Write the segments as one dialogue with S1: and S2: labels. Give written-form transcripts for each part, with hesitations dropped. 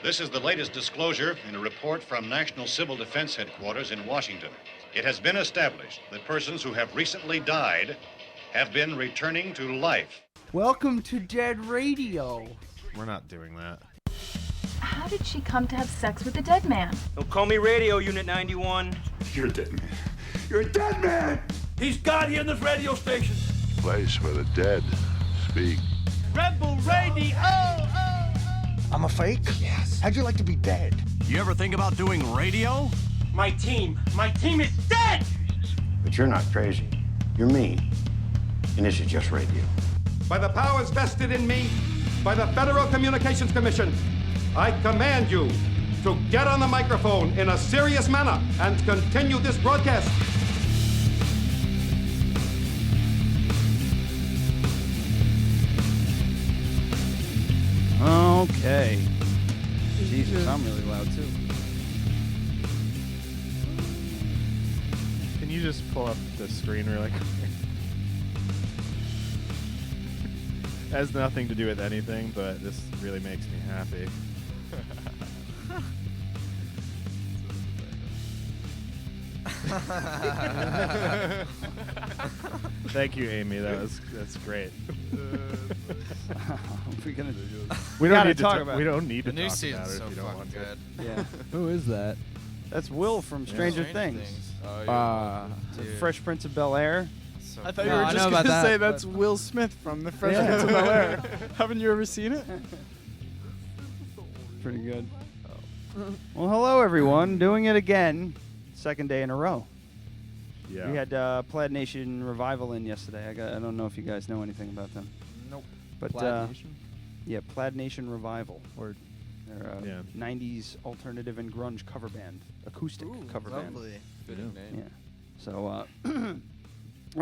S1: This is the latest disclosure in a report from National Civil Defense Headquarters in Washington. It has been established that persons who have recently died have been returning to life.
S2: Welcome to Dead Radio.
S3: We're not doing that.
S4: How did she come to have sex with a dead man?
S5: Don't call me Radio Unit 91.
S6: You're a dead man. You're a dead man!
S5: He's God here in this radio station.
S7: Place where the dead speak.
S5: Rebel Radio!
S6: I'm a fake? Yes. How'd you like to be dead?
S8: You ever think about doing radio?
S5: My team is dead!
S9: But you're not crazy. You're me. And this is just radio.
S10: By the powers vested in me by the Federal Communications Commission, I command you to get on the microphone in a serious manner and continue this broadcast.
S2: Okay. Jesus, I'm really loud too.
S3: Can you just pull up the screen really quick? Has nothing to do with anything, but this really makes me happy. Thank you, Amy. That's great.
S2: We're gonna
S3: We don't
S2: gotta
S3: need to
S2: talk about
S3: We
S2: it.
S3: don't need to
S11: The new
S3: talk about
S11: season's
S3: it
S11: so
S3: if you don't
S11: fucking
S3: want
S11: good.
S2: Yeah.
S12: Who is that?
S2: That's Will from Stranger Things.
S11: Oh,
S2: The
S11: dude.
S2: Fresh Prince of Bel-Air.
S11: So
S12: I thought
S11: good.
S12: you were
S11: I
S12: just
S11: know
S12: going
S11: about
S12: to
S11: that,
S12: say
S11: but-
S12: that's Will Smith from The Fresh Prince of Bel-Air. Haven't you ever seen it?
S2: Pretty good. Well, hello everyone. Doing it again. Second day in a row.
S3: Yeah.
S2: We had Plaid Nation Revival in yesterday. I don't know if you guys know anything about them.
S11: Nope.
S2: But
S12: Plaid Nation?
S2: Yeah, Plaid Nation Revival. They're a
S3: Yeah.
S2: 90s alternative and grunge cover band, acoustic cover band.
S11: Lovely. Fitting name.
S2: Yeah. So, well,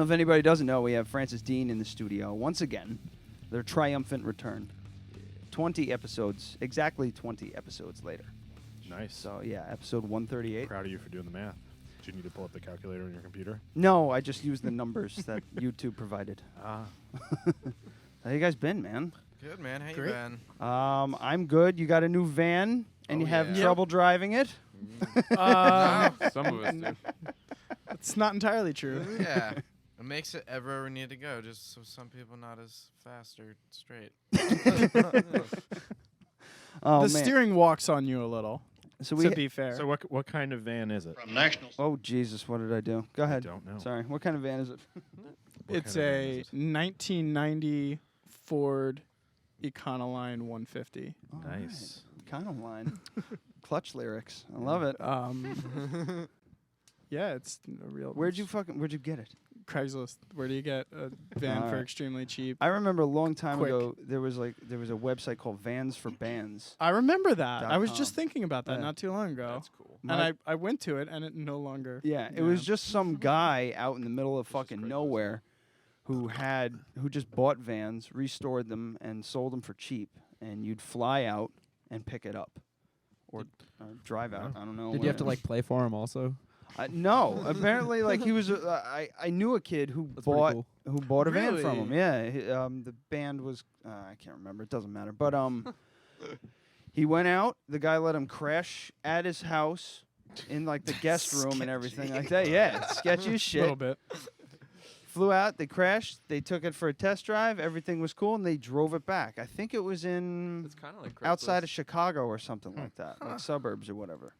S2: if anybody doesn't know, we have Francis Dean in the studio once again. Their triumphant return. 20 episodes, exactly 20 episodes later.
S3: Nice.
S2: So, yeah, episode 138.
S3: Proud of you for doing the math. Do you need to pull up the calculator on your computer?
S2: No, I just used the numbers that YouTube provided.
S3: Ah.
S2: How you guys been, man?
S11: Good, man. How you
S12: Great.
S11: been?
S2: I'm good. You got a new van, and
S11: Oh,
S2: you have
S11: yeah.
S2: trouble driving it?
S11: Some of us do.
S12: It's not entirely true.
S11: Yeah. It makes it ever we need to go, just so some people not as fast or straight.
S2: Oh,
S12: The
S2: man.
S12: steering walks on you a little,
S2: So
S12: to be fair.
S3: So what kind of van is it?
S1: From National
S2: Oh, Jesus, what did I do? Go ahead.
S3: don't know.
S2: Sorry. What kind of van is it?
S12: It's
S3: kind of van
S12: a
S3: is it?
S12: 1990 Ford Econoline 150.
S3: Nice.
S2: Kind of line. Clutch lyrics. I love it.
S12: Yeah, it's a real.
S2: Where'd you get it?
S12: Craigslist. Where do you get a van for
S2: Alright.
S12: extremely cheap?
S2: I remember a long time
S12: Quick.
S2: ago there was a website called Vans for Bands.
S12: I remember that. I was
S2: .com.
S12: just thinking about that
S2: Yeah.
S12: not too long ago.
S11: That's cool.
S12: And I went to it, and it no longer.
S2: Yeah, it was just some guy out in the middle of fucking nowhere who just bought vans, restored them, and sold them for cheap. And you'd fly out and pick it up, or drive out. I don't know.
S12: Did you have to
S2: whatever.
S12: play for him also?
S2: No, apparently, like he was. I knew a kid who bought a van from him.
S12: Really?
S2: Yeah, the band was I can't remember. It doesn't matter. But he went out. The guy let him crash at his house in like the guest room and everything like that. Yeah, it's sketchy as shit.
S12: A little bit.
S2: Flew out. They crashed. They took it for a test drive. Everything was cool, and they drove it back. I think it was in
S11: It's kind of like
S2: outside of Chicago or something like that, like suburbs or whatever.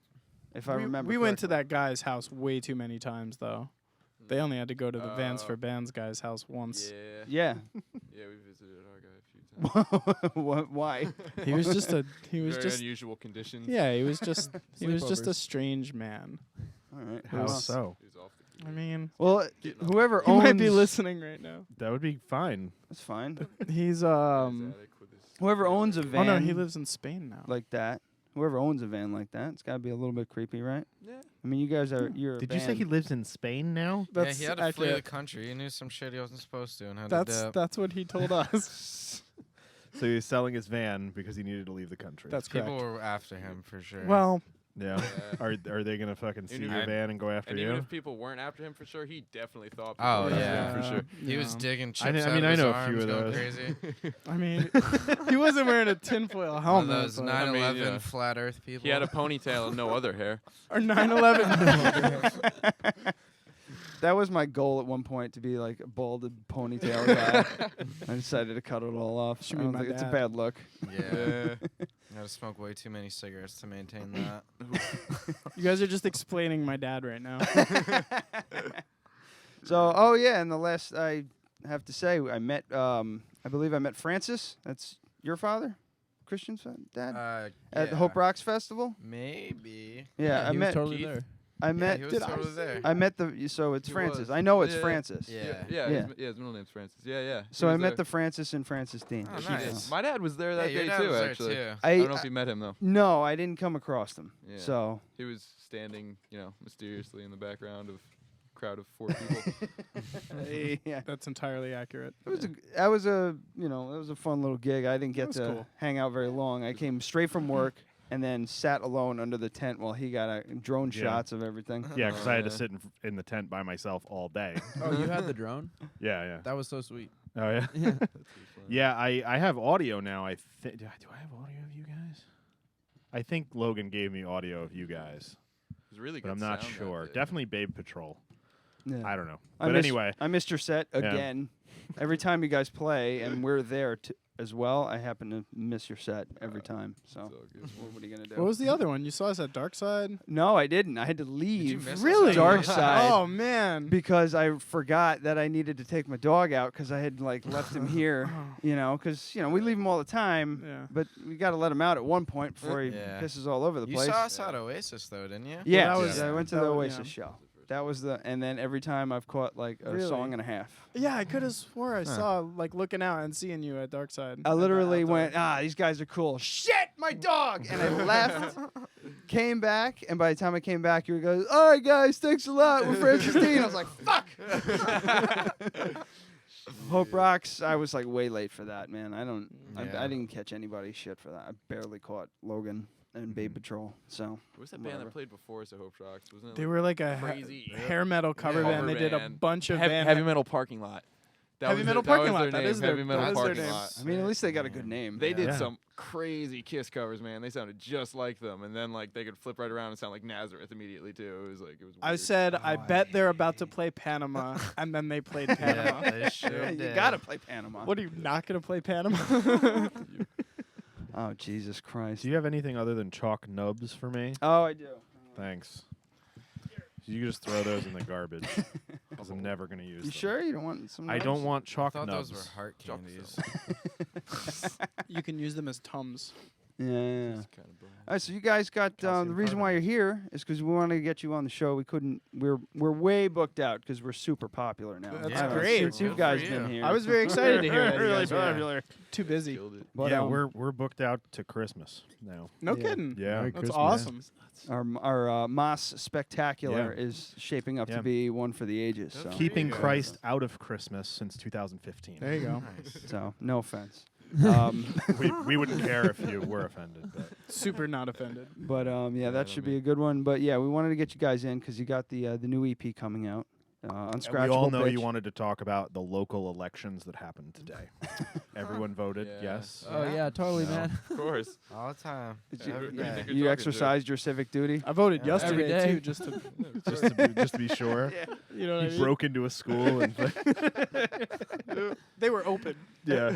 S2: If I remember,
S12: We went to
S2: correctly.
S12: that guy's house way too many times, though. They only had to go to the Vans for Bands guy's house once.
S11: Yeah.
S2: Yeah.
S11: Yeah, we visited our guy a few times.
S2: Why?
S12: He was just
S11: Very unusual conditions.
S12: Yeah, he was just a
S11: Sleepovers.
S12: strange man.
S2: All right.
S3: How so?
S11: He was off the
S12: I mean,
S2: Well, whoever
S12: he
S2: owns
S12: might be listening right now.
S3: That would be fine.
S2: That's fine.
S12: He's
S2: Whoever owns a van.
S12: Oh no, he lives in Spain now.
S2: like that. Whoever owns a van like that, it's got to be a little bit creepy, right?
S11: Yeah.
S2: I mean, you guys are. You're. a
S3: Did you say
S2: band.
S3: he lives in Spain now?
S11: Yeah, he had to flee the
S12: accurate.
S11: country. He knew some shit he wasn't supposed to and had to dip.
S12: That's what he told us.
S3: So he was selling his van because he needed to leave the country.
S12: That's
S11: People
S12: correct.
S11: were after him for sure.
S12: Well,
S3: Yeah. Are they gonna fucking see
S13: Even
S3: your
S13: if-
S3: van and go after
S13: And
S3: you?
S13: even if people weren't after him for sure, he definitely thought people
S11: Oh
S13: were after
S11: yeah,
S13: him for sure.
S11: He was digging chips
S3: I
S11: out
S3: mean,
S11: of
S3: I
S11: his
S3: know a
S11: arms,
S3: few of
S11: going
S3: those.
S11: crazy.
S12: I mean, he wasn't wearing a tinfoil
S11: One of
S12: helmet.
S11: those
S12: but-
S11: 9/11
S13: yeah.
S11: flat Earth people.
S13: He had a ponytail and no other hair.
S12: Or 9/11.
S2: That was my goal at one point, to be like a balded ponytail guy. I decided to cut it all off.
S12: Should
S2: I
S12: be
S2: don't
S12: my
S2: think it's a
S12: dad.
S2: bad look.
S11: Yeah. Gotta smoke way too many cigarettes to maintain that.
S12: You guys are just explaining my dad right now.
S2: So, oh yeah, and the last I have to say, I met, I believe I met Francis. That's your father, Christian's dad, at the Hope Rocks Festival.
S11: Maybe.
S2: Yeah, I
S14: he
S2: met.
S14: was totally there.
S2: I met.
S11: he was totally there.
S2: I met the. So it's
S13: He
S2: Francis.
S13: was.
S2: I know it's
S13: Yeah.
S2: Francis.
S11: Yeah.
S2: Yeah.
S13: His middle name's Francis. Yeah.
S2: So
S13: He
S2: I
S13: was
S2: met
S13: there.
S2: the Francis and Francis Dean.
S11: Oh,
S13: He
S11: nice.
S13: did. My dad was there that
S11: Yeah, your
S13: day
S11: dad
S13: too,
S11: was there,
S13: actually.
S11: too.
S13: I don't know if you met him though.
S2: No, I didn't come across them.
S13: Yeah.
S2: So
S13: He was standing, mysteriously in the background of a crowd of 4 people.
S2: yeah,
S12: That's entirely accurate.
S2: that was a fun little gig. I didn't get
S12: was
S2: to
S12: cool.
S2: hang out very long. I came straight from work and then sat alone under the tent while he got drone
S3: Yeah.
S2: shots of everything.
S3: Yeah, because I had to sit in the tent by myself all day.
S14: Oh, you had the drone?
S3: Yeah.
S14: That was so sweet.
S3: Oh yeah. Yeah, I have audio now. I think. Do I have audio of you guys? I think Logan gave me audio of you guys,
S13: It was really
S3: but
S13: good
S3: I'm not
S13: sound that
S3: sure.
S13: day.
S3: Definitely Babe Patrol.
S2: Yeah.
S3: I don't know.
S2: I
S3: But
S2: missed-
S3: anyway,
S2: I missed your set again. Every time you guys play and we're there as well, I happen to miss your set every time. So what are you gonna do?
S12: What was the other one? You saw us at Dark Side?
S2: No, I didn't. I had to leave.
S11: miss us
S2: Really?
S11: at
S2: Dark
S11: Dark
S2: Side.
S12: Oh man.
S2: Because I forgot that I needed to take my dog out because I had left him here, because we leave him all the time,
S12: Yeah.
S2: but we got to let him out at one point before he
S11: Yeah.
S2: pisses all over the
S11: You
S2: place.
S11: saw us at Oasis though, didn't you?
S2: Yeah,
S12: Well, that was-
S2: I went to
S12: that
S2: the
S12: was-
S2: Oasis
S12: yeah.
S2: show. That was and then every time I've caught a
S12: Really?
S2: song and a half.
S12: Yeah, I could have swore I saw looking out and seeing you at Dark Side.
S2: I literally went, these guys are cool. Shit, my dog! And I left, came back, and by the time I came back, you guys, all right, guys, thanks a lot. We're Francis Dean. I was like, fuck! Hope Rocks, I was way late for that, man.
S11: Yeah.
S2: I didn't catch anybody's shit for that. I barely caught Logan and Babe Patrol, so.
S13: What was that band
S2: whatever.
S13: that played before us at Hope Rocks? Wasn't it
S12: They were like a
S13: crazy
S12: hair metal cover band. They did a
S13: band.
S12: bunch of
S13: Heavy Metal Parking Lot.
S12: Heavy Metal Parking Lot. That is their
S13: Heavy Metal
S12: that is their
S13: Parking
S12: name.
S13: Lot.
S2: I mean, at least they got a good name.
S13: They did
S3: Yeah.
S13: some crazy Kiss covers, man. They sounded just like them, and then they could flip right around and sound like Nazareth immediately too. It was
S12: I
S13: weird.
S12: said, I bet they're about to play Panama, and then they played Panama.
S11: Yeah, they sure
S2: Yeah, you
S11: did.
S2: gotta play Panama.
S12: What are you not gonna play Panama?
S2: Oh, Jesus Christ.
S3: do you have anything other than chalk nubs for me?
S2: Oh, I do.
S3: Thanks. You can just throw those in the garbage because I'm never gonna use
S2: You
S3: them.
S2: sure you don't want some?
S3: I
S2: nubs?
S3: don't want
S11: I
S3: chalk
S11: thought
S3: nubs.
S11: those were heart candies.
S12: You can use them as Tums.
S2: Yeah. All right, so you guys got the reason why you're here is because we wanted to get you on the show. We couldn't. We're way booked out because we're super popular now.
S12: That's
S2: I don't know,
S12: great.
S2: Since you
S11: Good
S2: guys
S11: for
S2: been
S11: you.
S2: here,
S12: I was very excited to hear that. you
S3: Really
S12: guys were
S3: popular.
S12: Too busy.
S2: But,
S3: Yeah, we're booked out to Christmas now.
S12: No
S2: Yeah.
S12: kidding.
S3: Yeah.
S14: Merry
S12: That's
S14: Christmas.
S12: awesome.
S2: our Moss Spectacular
S3: Yeah.
S2: is shaping up
S3: Yeah.
S2: to be one for the ages. So,
S3: Keeping
S11: you go.
S3: Christ out of Christmas since 2015.
S12: There you go.
S2: so no offense.
S3: we wouldn't care if you were offended. But.
S12: Super not offended.
S2: But yeah, that should be a good one. But yeah, we wanted to get you guys in because you got the new EP coming out. Unscratchable
S3: We all know
S2: Bitch.
S3: you wanted to talk about the local elections that happened today. Everyone voted yes.
S14: Oh yeah, totally,
S3: No.
S14: man.
S13: Of course.
S11: All the time.
S2: Did you,
S13: Every day.
S11: Yeah.
S13: You're
S2: you
S13: talking
S2: exercised your civic duty.
S12: I voted
S11: Yeah.
S14: Every
S12: yesterday
S14: day.
S12: too, just to
S3: just to be sure.
S12: you know what I
S3: You
S12: mean.
S3: broke into a school and
S12: They were open.
S3: yeah,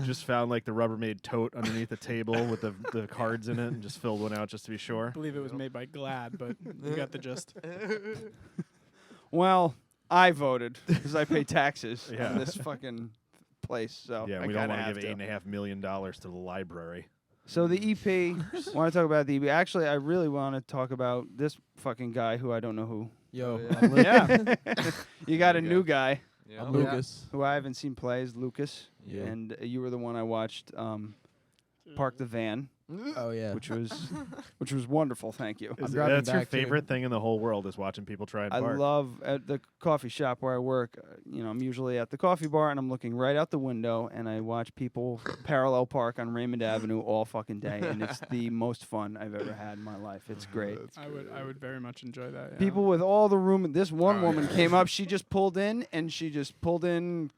S3: just found the Rubbermaid tote underneath the table with the cards in it and just filled one out just to be
S12: I
S3: sure.
S12: believe it was made by Glad, but you got the gist.
S2: Well, I voted because I pay taxes
S3: Yeah.
S2: in this fucking place. So
S3: Yeah,
S2: I
S3: we don't
S2: kinda
S3: want to
S2: have
S3: give $8.5 million to the library.
S2: So the EP, want to talk about the EP. Actually, I really want to talk about this fucking guy who I don't know who.
S14: Yo,
S2: Yeah. You got a new guy
S13: Yeah.
S14: I'm Lucas.
S2: who I haven't seen play is Lucas.
S14: Yeah.
S2: And you were the one I watched park the van.
S14: Oh yeah.
S2: which was wonderful. Thank you.
S3: Is
S14: driving
S3: that's your
S14: back, too.
S3: favorite thing in the whole world is watching people try and
S2: I
S3: park.
S2: love at the coffee shop where I work. I'm usually at the coffee bar and I'm looking right out the window and I watch people parallel park on Raymond Avenue all fucking day, and it's the most fun I've ever had in my life. It's great.
S12: I would very much enjoy that. Yeah.
S2: People with all the room. This one woman came up. She just pulled in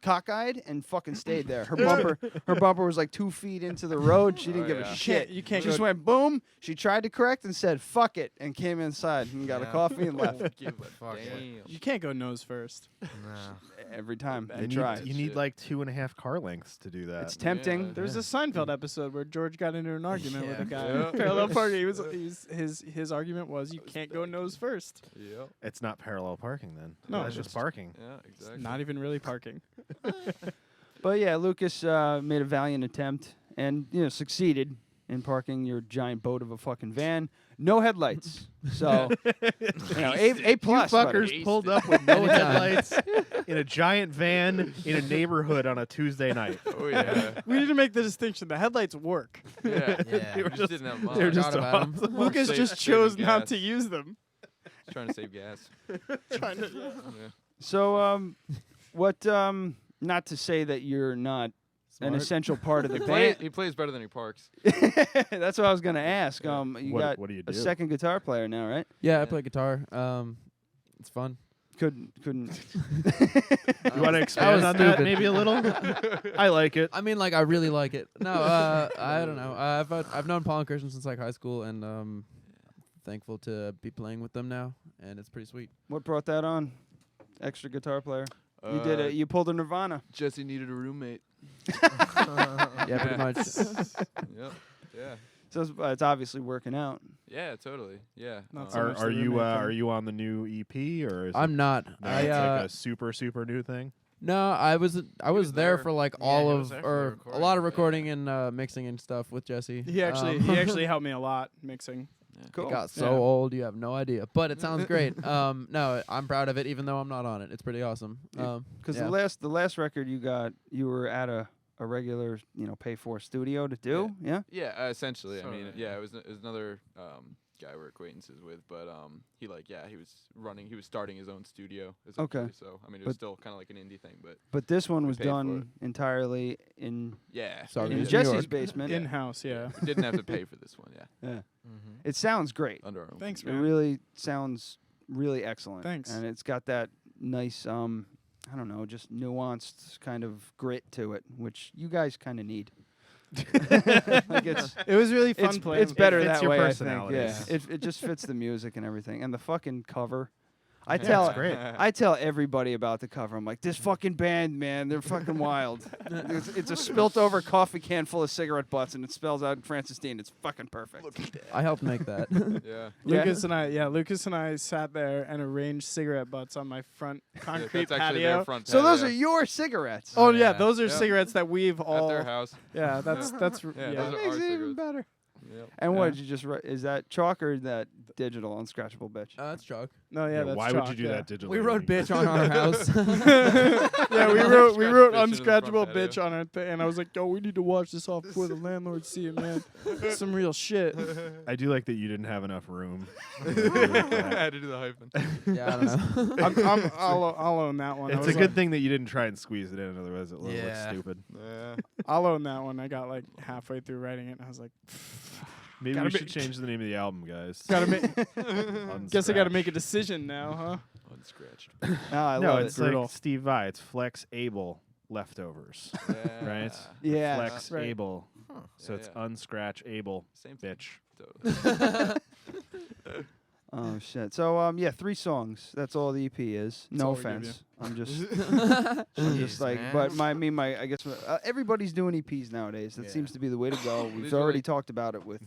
S2: cockeyed and fucking stayed there. Her bumper was like 2 feet into the road. She didn't give a shit.
S12: You can't
S2: She just went boom. She tried to correct and said "fuck it" and came inside and got a coffee and left.
S12: You can't go nose first.
S2: Every time they
S3: You
S2: try.
S3: need like 2.5 car lengths to do that.
S2: It's tempting.
S12: Yeah. There's a Seinfeld episode where George got into an argument with a guy. Parallel parking. His argument was you can't go nose first.
S13: Yep.
S3: It's not parallel parking then.
S12: No,
S3: That's just parking.
S13: Yeah, exactly.
S12: It's not even really parking.
S2: But yeah, Lucas made a valiant attempt and succeeded in parking your giant boat of a fucking van. No headlights. So A plus.
S3: You fuckers
S2: buddy.
S3: pulled up with no headlights in a giant van in a neighborhood on a Tuesday night.
S13: Oh yeah.
S12: We need to make the distinction. The headlights work.
S13: Yeah.
S3: They were
S13: We just didn't have
S3: they were
S13: mine.
S3: just
S14: Forgot about 'em.
S3: awesome.
S12: Lucas
S13: Save-
S12: just
S13: saving
S12: chose not
S13: gas.
S12: to use them.
S13: Trying to save gas. Yeah.
S2: So what? Not to say that you're not an
S14: Smart.
S2: essential part of the band.
S13: He plays better than he parks.
S2: That's what I was gonna ask. You got
S3: what do you
S2: a
S3: do?
S2: second guitar player now, right?
S14: Yeah, I play guitar. It's fun.
S2: Couldn't.
S3: You want to
S14: That
S3: expand
S14: was
S3: on that
S14: stupid.
S3: maybe a little? I like it.
S14: I mean, like, I really like it. No, I don't know. I've known Paul and Christian since like high school, and thankful to be playing with them now, and it's pretty sweet.
S2: What brought that on? Extra guitar player. You did it. You pulled a Nirvana.
S13: Jesse needed a roommate.
S14: Yeah, pretty much.
S13: Yep. Yeah.
S2: So it's obviously working out.
S13: Yeah, totally. Yeah.
S12: Not so much
S3: Are
S12: the
S3: you
S12: roommate thing.
S3: are you on the new EP or is
S14: I'm not.
S3: No,
S14: I
S3: it's like a super new thing.
S14: No, I was there
S11: there.
S14: for like
S11: Yeah,
S14: all
S11: he
S14: of
S11: was there for the
S14: or a
S11: recording,
S14: lot of
S11: yeah.
S14: recording and mixing and stuff with Jesse.
S12: He actually helped me a lot mixing.
S2: Cool.
S14: It got so
S12: Yeah.
S14: old, you have no idea. But it sounds great. No, I'm proud of it, even though I'm not on it. It's pretty awesome.
S2: Because
S14: yeah.
S2: the last record you were at a regular pay for studio to do. Yeah.
S13: Yeah, essentially. I mean,
S11: Sorta,
S13: yeah, it was another guy we're acquaintances with, but he was starting his own studio.
S2: Okay.
S13: So I mean, it was
S2: But-
S13: still kind of like an indie thing, but
S2: But this one
S13: We
S2: was
S13: paid for
S2: done entirely in
S13: yeah,
S14: Sorry,
S2: in
S14: New
S2: Jesse's
S14: York.
S2: basement.
S12: In house, yeah.
S13: we didn't have to pay for this one. Yeah,
S2: Yeah.
S11: Mm-hmm.
S2: It sounds great.
S13: under our own.
S12: Thanks,
S2: It
S12: man.
S2: really sounds really excellent.
S12: Thanks.
S2: And it's got that nice I don't know, just nuanced kind of grit to it, which you guys kind of need. Like
S12: It was really fun playing.
S2: It's better
S3: It fits
S2: that
S3: your
S2: way.
S3: personalities.
S2: I think. Yeah, it just fits the music and everything, and the fucking cover. I
S3: Yeah,
S2: tell
S3: it's great.
S2: I tell everybody about the cover. I'm like, this fucking band, man, they're fucking wild. It's a spilt over coffee can full of cigarette butts, and it spells out Francis Dean. It's fucking perfect.
S14: I helped make that.
S13: Yeah.
S12: Lucas and I sat there and arranged cigarette butts on my front concrete
S13: that's actually their
S12: patio.
S13: front
S2: So those
S13: patio.
S2: are your cigarettes.
S12: Oh yeah,
S13: Yeah.
S12: those are
S13: Yeah.
S12: cigarettes that we've all.
S13: At their house.
S12: Yeah, that's
S13: Yeah,
S12: yeah.
S13: those
S2: That
S13: are
S2: makes
S13: our
S2: it even
S13: cigarettes.
S2: better.
S13: Yep.
S2: And
S12: Yeah.
S2: what did you just write? Is that chalk or that digital unscratchable bitch?
S14: That's chalk.
S12: No, yeah, that's
S3: why
S12: chalk,
S3: would you do
S12: yeah.
S3: that digitally?
S14: We wrote
S3: when you-
S14: bitch on our house.
S12: Yeah, we wrote
S13: Bitch in the front
S12: unscratchable
S13: patio.
S12: bitch on our thing, and I was like, yo, we need to wash this off before the landlord see it, man. Some real shit.
S3: I do like that you didn't have enough room.
S13: I had to do the hyphen.
S14: Yeah, I don't know.
S12: I'll own that one. I
S3: It's a
S12: was
S3: good
S12: like-
S3: thing that you didn't try and squeeze it in, otherwise it would look
S14: Yeah.
S3: stupid.
S13: Yeah.
S12: I'll own that one. I got like halfway through writing it, and I was like,
S3: Maybe
S12: Gotta
S3: we should change the name of the album, guys.
S12: gotta make. Guess I gotta
S3: Unscratch.
S12: make a decision now, huh?
S13: Unscratched.
S2: I
S3: No,
S2: love
S3: it's
S2: it.
S3: like Steve Vai. It's Flex Able Leftovers,
S13: Yeah.
S3: right?
S2: Yeah.
S3: Flex
S12: Right.
S3: Able. So
S13: Yeah,
S3: it's
S13: yeah.
S3: unscratch able,
S13: Same thing.
S3: bitch.
S13: Totally.
S2: Oh shit. So yeah, 3 songs. That's all the EP is. No
S12: all we give
S2: offense. I'm just
S11: Jeez,
S2: like,
S11: man.
S2: but I guess everybody's doing EPs nowadays. That
S3: Yeah.
S2: seems to be the way to go. We've
S13: These are
S2: already
S13: like-
S2: talked about it with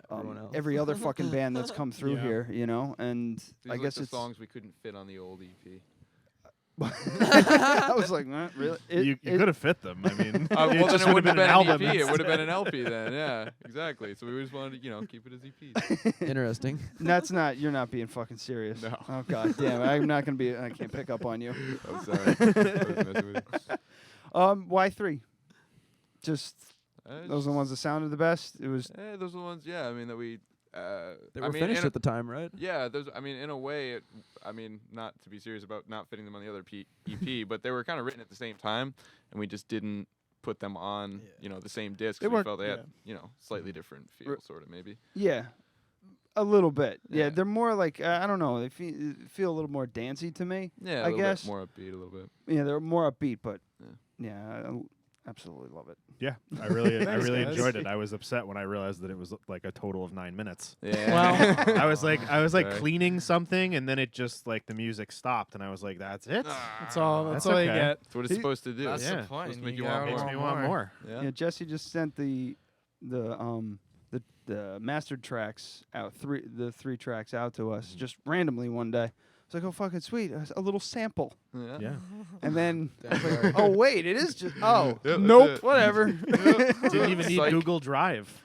S14: Everyone else.
S2: every other fucking band that's come through
S12: Yeah.
S2: here, and
S13: These
S2: I
S13: are
S2: guess
S13: the
S2: it's.
S13: songs we couldn't fit on the old EP.
S2: I was like, nah, really?
S3: You could have fit them. I mean,
S13: Well,
S3: it
S13: then
S3: just
S13: it
S3: would have been an
S13: an
S3: album.
S13: EP. It would have
S3: instead.
S13: been an LP then. Yeah, exactly. So we just wanted to, keep it as EPs.
S14: Interesting.
S2: That's not. You're not being fucking serious.
S13: No.
S2: Oh god damn! I'm not gonna be. I can't pick up on you.
S13: I'm sorry. I was messing with you.
S2: Why 3? Just Those are the ones that sounded the best. It was.
S13: Those are the ones. Yeah, I mean that we.
S14: They were finished at the time, right?
S13: Yeah, those. I mean, in a way, not to be serious about not fitting them on the other EP, but they were kind of written at the same time, and we just didn't put them on, the same disc. We felt they had, slightly different feel, sort of maybe.
S2: Yeah, a little bit. Yeah, they're more like I don't know. They feel a little more dancey to me.
S13: Yeah,
S2: I guess
S13: bit more upbeat, a little bit.
S2: Yeah, they're more upbeat, but I absolutely love it.
S3: Yeah, I really enjoyed it. I was upset when I realized that it was like a total of 9 minutes.
S13: Yeah.
S3: Well, I was like cleaning something, and then it just like the music stopped, and I was like, "That's it.
S12: That's all you get."
S13: That's what it's supposed to do.
S11: That's the point.
S13: Supposed to make
S11: You
S13: you want
S11: gotta
S13: more.
S3: Makes me want more.
S2: Yeah, Jesse just sent the mastered tracks out, the three tracks out to us just randomly one day. It's like, oh, fucking sweet, a little sample.
S3: Yeah.
S2: And then, I was like, oh wait, it is just. Oh,
S13: Yep,
S2: nope,
S13: that's it.
S2: whatever.
S3: Didn't even need
S13: Psych.
S3: Google Drive.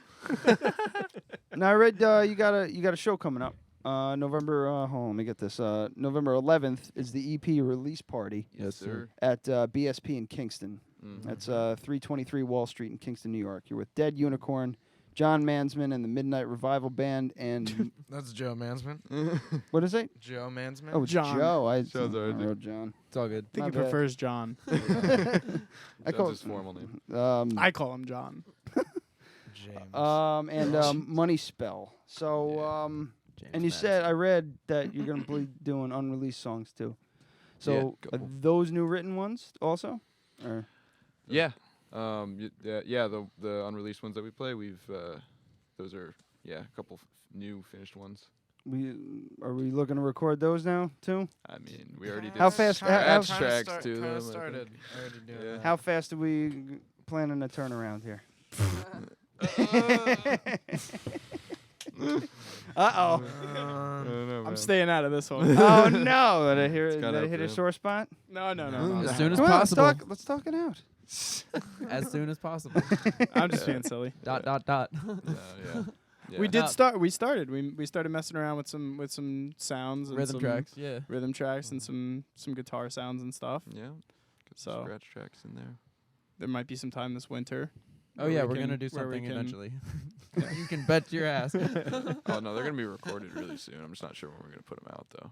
S2: Now I read you got a show coming up. November. Hold on, let me get this. November 11th is the EP release party.
S13: Yes, sir.
S2: At BSP in Kingston.
S13: Mhm.
S2: That's 323 Wall Street in Kingston, New York. You're with Dead Unicorn, John Mansman, and the Midnight Revival Band, and
S11: That's Joe Mansman.
S2: what is it?
S11: Joe Mansman.
S2: Oh, it's
S12: John.
S2: Joe. I
S13: Joe's alright.
S2: wrote John.
S14: It's all good.
S12: I think
S2: My
S12: he
S2: bad.
S12: prefers John.
S2: I call
S13: That's his formal name.
S12: I call him John.
S11: James.
S2: and Money Spell. So and you said I read that you're gonna be doing unreleased songs too. So are
S13: couple.
S2: those new written ones also? Or
S13: Yeah. The unreleased ones that we play, those are a couple new finished ones.
S2: are we looking to record those now too?
S13: I mean, we already did.
S2: How fast- how-
S13: tracks to them. I think.
S11: Started already doing
S13: Yeah.
S11: that.
S2: How fast are we planning to turn around here? Uh-oh.
S12: I'm staying out of this one.
S2: Oh no! Did I hear it? Did
S13: kinda
S2: I hit a
S13: up,
S2: sore spot?
S12: No.
S14: As soon as
S2: Come on,
S14: possible.
S2: let's talk it out.
S14: As soon as possible.
S12: I'm just being silly.
S14: dot.
S13: Yeah.
S12: We did
S14: No.
S12: start. We started. We started messing around with some sounds and
S14: Rhythm
S12: some
S14: tracks. Yeah.
S12: rhythm tracks, and some guitar sounds and stuff.
S13: Yeah. Got some
S12: So-
S13: scratch tracks in there.
S12: There might be some time this winter.
S14: Oh
S12: where
S14: yeah,
S12: we
S14: we're
S12: can-
S14: gonna do
S12: where we
S14: something
S12: can-
S14: eventually. You can bet your ass.
S13: Oh no, they're gonna be recorded really soon. I'm just not sure when we're gonna put them out though.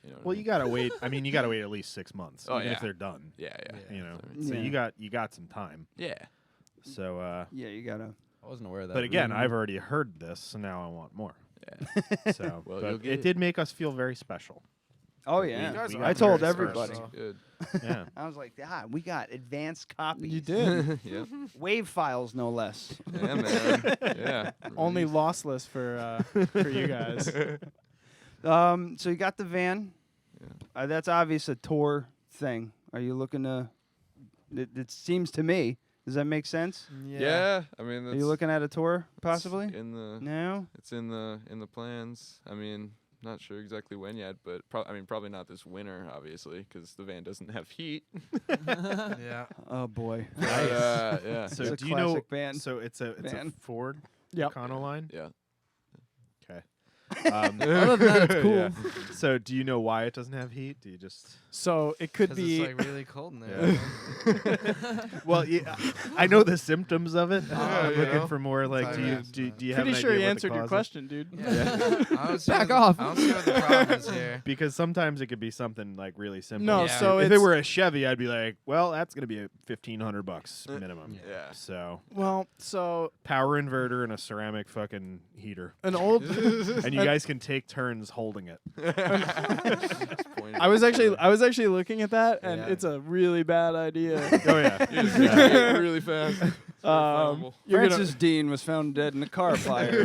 S13: You know what I
S3: Well,
S13: mean?
S3: you gotta wait. I mean, you gotta wait at least 6 months,
S13: Oh,
S3: even
S13: yeah.
S3: if they're done.
S13: Yeah.
S3: You know,
S13: Yeah.
S3: so
S2: Yeah.
S3: you got some time.
S13: Yeah.
S3: So,
S2: Yeah, you gotta.
S14: I wasn't aware of that.
S3: but again, I've already heard this, so now I want more.
S13: Yeah.
S3: So,
S13: Well, you'll
S3: but
S13: get
S3: it
S13: it.
S3: did make us feel very special.
S2: Oh
S3: We-
S2: yeah,
S3: we
S2: I
S3: got
S2: told
S3: very
S2: everybody.
S3: special.
S13: Good.
S3: Yeah.
S2: I was like, we got advanced copies.
S12: You did.
S13: Yeah.
S2: Wave files, no less.
S13: Yeah, man. Yeah.
S12: Only lossless for you guys.
S2: So you got the van.
S13: Yeah.
S2: That's obvious a tour thing. Are you looking to? It seems to me. Does that make sense?
S13: Yeah. I mean,
S2: Are
S13: that's
S2: you looking at a tour possibly?
S13: in the
S2: No.
S13: It's in the plans. I mean, not sure exactly when yet, but probably not this winter, obviously, because the van doesn't have heat.
S11: Yeah.
S2: Oh boy.
S13: But, yeah.
S3: So
S2: It's a
S3: do you know?
S2: classic band.
S3: So it's a
S2: Van.
S3: Ford
S12: Yep.
S3: Econoline.
S13: Yeah.
S3: Okay.
S14: Other than that, it's cool.
S3: Yeah. So do you know why it doesn't have heat? Do you just?
S12: So it could
S11: 'Cause
S12: be.
S11: it's like really cold in there.
S3: Well, yeah, I know the symptoms of it. I'm
S11: you
S3: looking
S11: know?
S3: for more. Like, do you do you have
S12: Pretty
S3: an
S12: sure
S3: idea
S12: you
S3: what the
S12: answered your
S3: cause is?
S12: question, dude.
S11: I don't see
S14: Back
S11: what the-
S14: off.
S11: I don't see what the problem is here.
S3: Because sometimes it could be something like really simple.
S12: No,
S11: Yeah.
S12: so
S3: if
S12: it's
S3: it were a Chevy, I'd be like, well, that's gonna be $1,500 minimum.
S13: Yeah.
S3: So
S12: well, so
S3: power inverter and a ceramic fucking heater,
S12: an old.
S3: and you guys can take turns holding it.
S12: I was actually looking at that, and
S11: Yeah.
S12: it's a really bad idea.
S3: Oh yeah.
S13: Yeah. Really fast.
S12: You're gonna-
S2: Francis Dean was found dead in a car fire.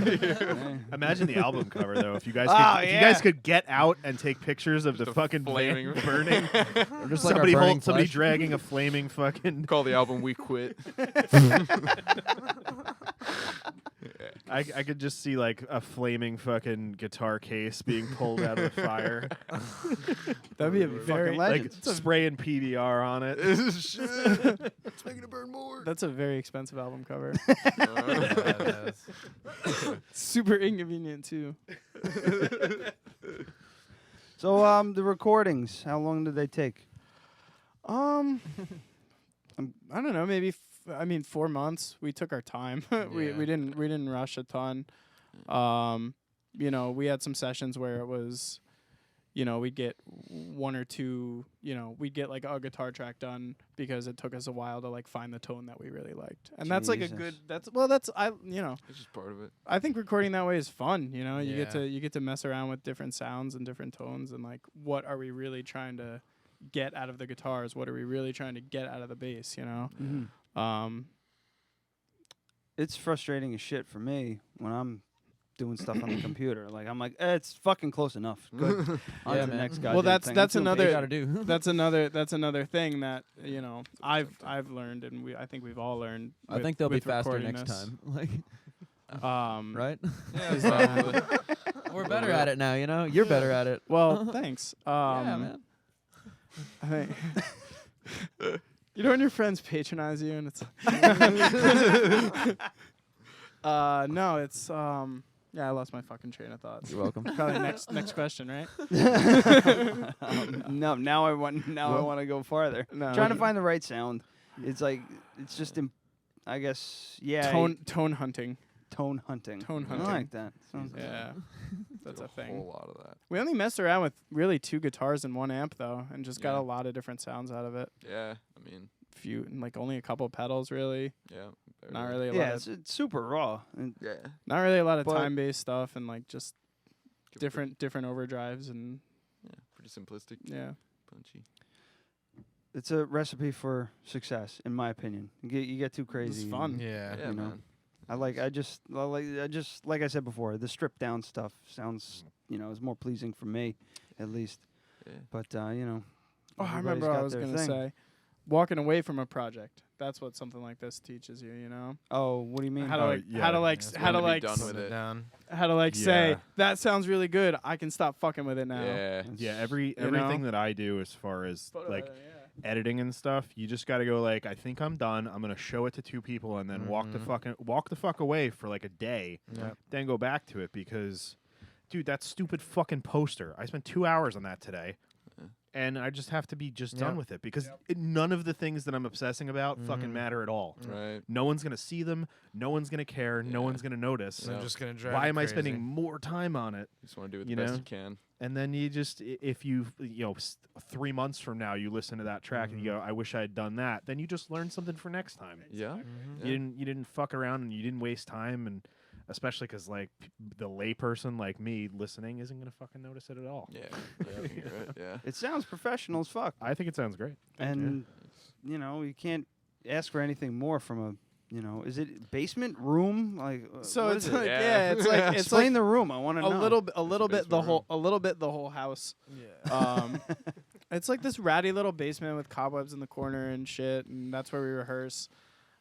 S3: Imagine the album cover though. If you guys
S2: Oh,
S3: could, if you
S2: yeah.
S3: guys could get out and take pictures of the
S13: a
S3: fucking
S13: flaming-
S3: van burning,
S14: Or just like
S3: somebody
S14: our burning
S3: somebody
S14: flesh.
S3: dragging a flaming fucking.
S13: Call the album "We Quit."
S3: I could just see like a flaming fucking guitar case being pulled out of the fire,
S12: That'd be a very.
S2: legend.
S3: like spraying PBR on it.
S13: It's making it burn more.
S12: That's a very expensive album cover.
S11: Yeah, it is.
S12: Super inconvenient too.
S2: So the recordings, how long did they take?
S12: I don't know, maybe I mean, 4 months. We took our time. we
S11: Yeah.
S12: didn't rush a ton. You know, we had some sessions where it was, you know, we'd get 1 or 2, you know, we'd get like a guitar track done because it took us a while to like find the tone that we really liked. And that's like a good, you know,
S13: It's just part of it.
S12: I think recording that way is fun, you know. You
S11: Yeah.
S12: get to mess around with different sounds and different tones and like what are we really trying to get out of the guitars? What are we really trying to get out of the bass, you know?
S2: It's frustrating as shit for me when I'm doing stuff on the computer. Like I'm like, it's fucking close enough. Good. On to the next guy.
S12: Well, that's another
S14: gotta do.
S12: that's another thing that, you know, I've learned and I think we've all learned.
S14: I think they'll be
S12: with
S14: faster
S12: recording
S14: next
S12: this.
S14: time. Like, right?
S12: Is that-
S14: We're better at it now, you know? You're better at it.
S12: Well, thanks.
S14: Yeah, man.
S12: I think you know when your friends patronize you and it's no, it's yeah, I lost my fucking train of thought.
S14: You're welcome.
S12: Probably next question, right?
S2: No, now I want to go farther.
S12: No.
S2: Trying to find the right sound. It's like it's just I guess
S12: Tone hunting.
S2: Tone hunting.
S12: Tone
S2: I
S12: hunting.
S2: like that. Sounds good.
S12: Yeah. That's a
S13: A
S12: thing.
S13: whole lot of that.
S12: We only messed around with really 2 guitars and 1 amp though, and just got
S13: Yeah.
S12: a lot of different sounds out of it.
S13: Yeah, I mean,
S12: Few like only a couple pedals really.
S13: yeah.
S12: Not really a
S2: Yeah,
S12: lot.
S2: it's super raw. And
S13: Yeah.
S12: Not really a lot of
S2: But-
S12: time-based stuff and like just different overdrives and
S13: Yeah, pretty simplistic.
S12: yeah.
S13: Punchy.
S2: it's a recipe for success, in my opinion. You get too crazy.
S12: It's fun.
S2: and,
S11: Yeah.
S13: Yeah,
S2: you know.
S13: man.
S2: I just like I said before, the stripped down stuff sounds, you know, is more pleasing for me, at least.
S13: Yeah.
S2: But you know.
S12: Oh, I
S2: everybody's
S12: remember what
S2: got
S12: I was
S2: their
S12: gonna
S2: thing.
S12: say. Walking away from a project. That's what something like this teaches you, you know?
S2: Oh, what do you mean?
S12: How to like
S3: yeah.
S12: how to like
S11: Yeah, it's
S12: how to
S13: wanting to be
S12: like
S13: done
S12: s-
S13: with it.
S11: Down.
S12: how to like say
S3: Yeah.
S12: that sounds really good. I can stop fucking with it now.
S13: Yeah.
S3: Yeah,
S2: It's-
S3: everything that I do as far as
S12: Photo
S3: like
S12: editing, yeah.
S3: editing and stuff, you just got to go like, I think I'm done. I'm gonna show it to 2 people and then walk the fuck away for like a day,
S11: Yep.
S3: then go back to it because, dude, that stupid fucking poster. I spent 2 hours on that today, and I just have to be just done
S11: Yep.
S3: with it because none of the things that I'm obsessing about fucking matter at all.
S13: Right.
S3: No one's gonna see them. No one's gonna care. No one's gonna notice.
S11: So I'm just gonna drive.
S3: Why
S11: you
S3: am I
S11: crazy.
S3: spending more time on it?
S13: You just want to do it
S3: You
S13: the best
S3: know?
S13: you can.
S3: And then you just, if you 3 months from now, you listen to that track and you go, I wish I had done that. Then you just learn something for next time.
S13: Yeah.
S3: You didn't fuck around and you didn't waste time, and especially because like the layperson like me listening isn't gonna fucking notice it at all.
S13: Yeah. Yeah. You're right. Yeah.
S2: It sounds professional as fuck.
S3: I think it sounds great.
S2: And you know, you can't ask for anything more from a, you know, is it basement room? Like
S12: So
S2: what
S12: it's
S2: is it?
S12: like it's like it's
S2: Explain
S12: like
S2: the room. I want to know.
S12: a little bit the whole house.
S11: Yeah.
S12: It's like this ratty little basement with cobwebs in the corner and shit, and that's where we rehearse.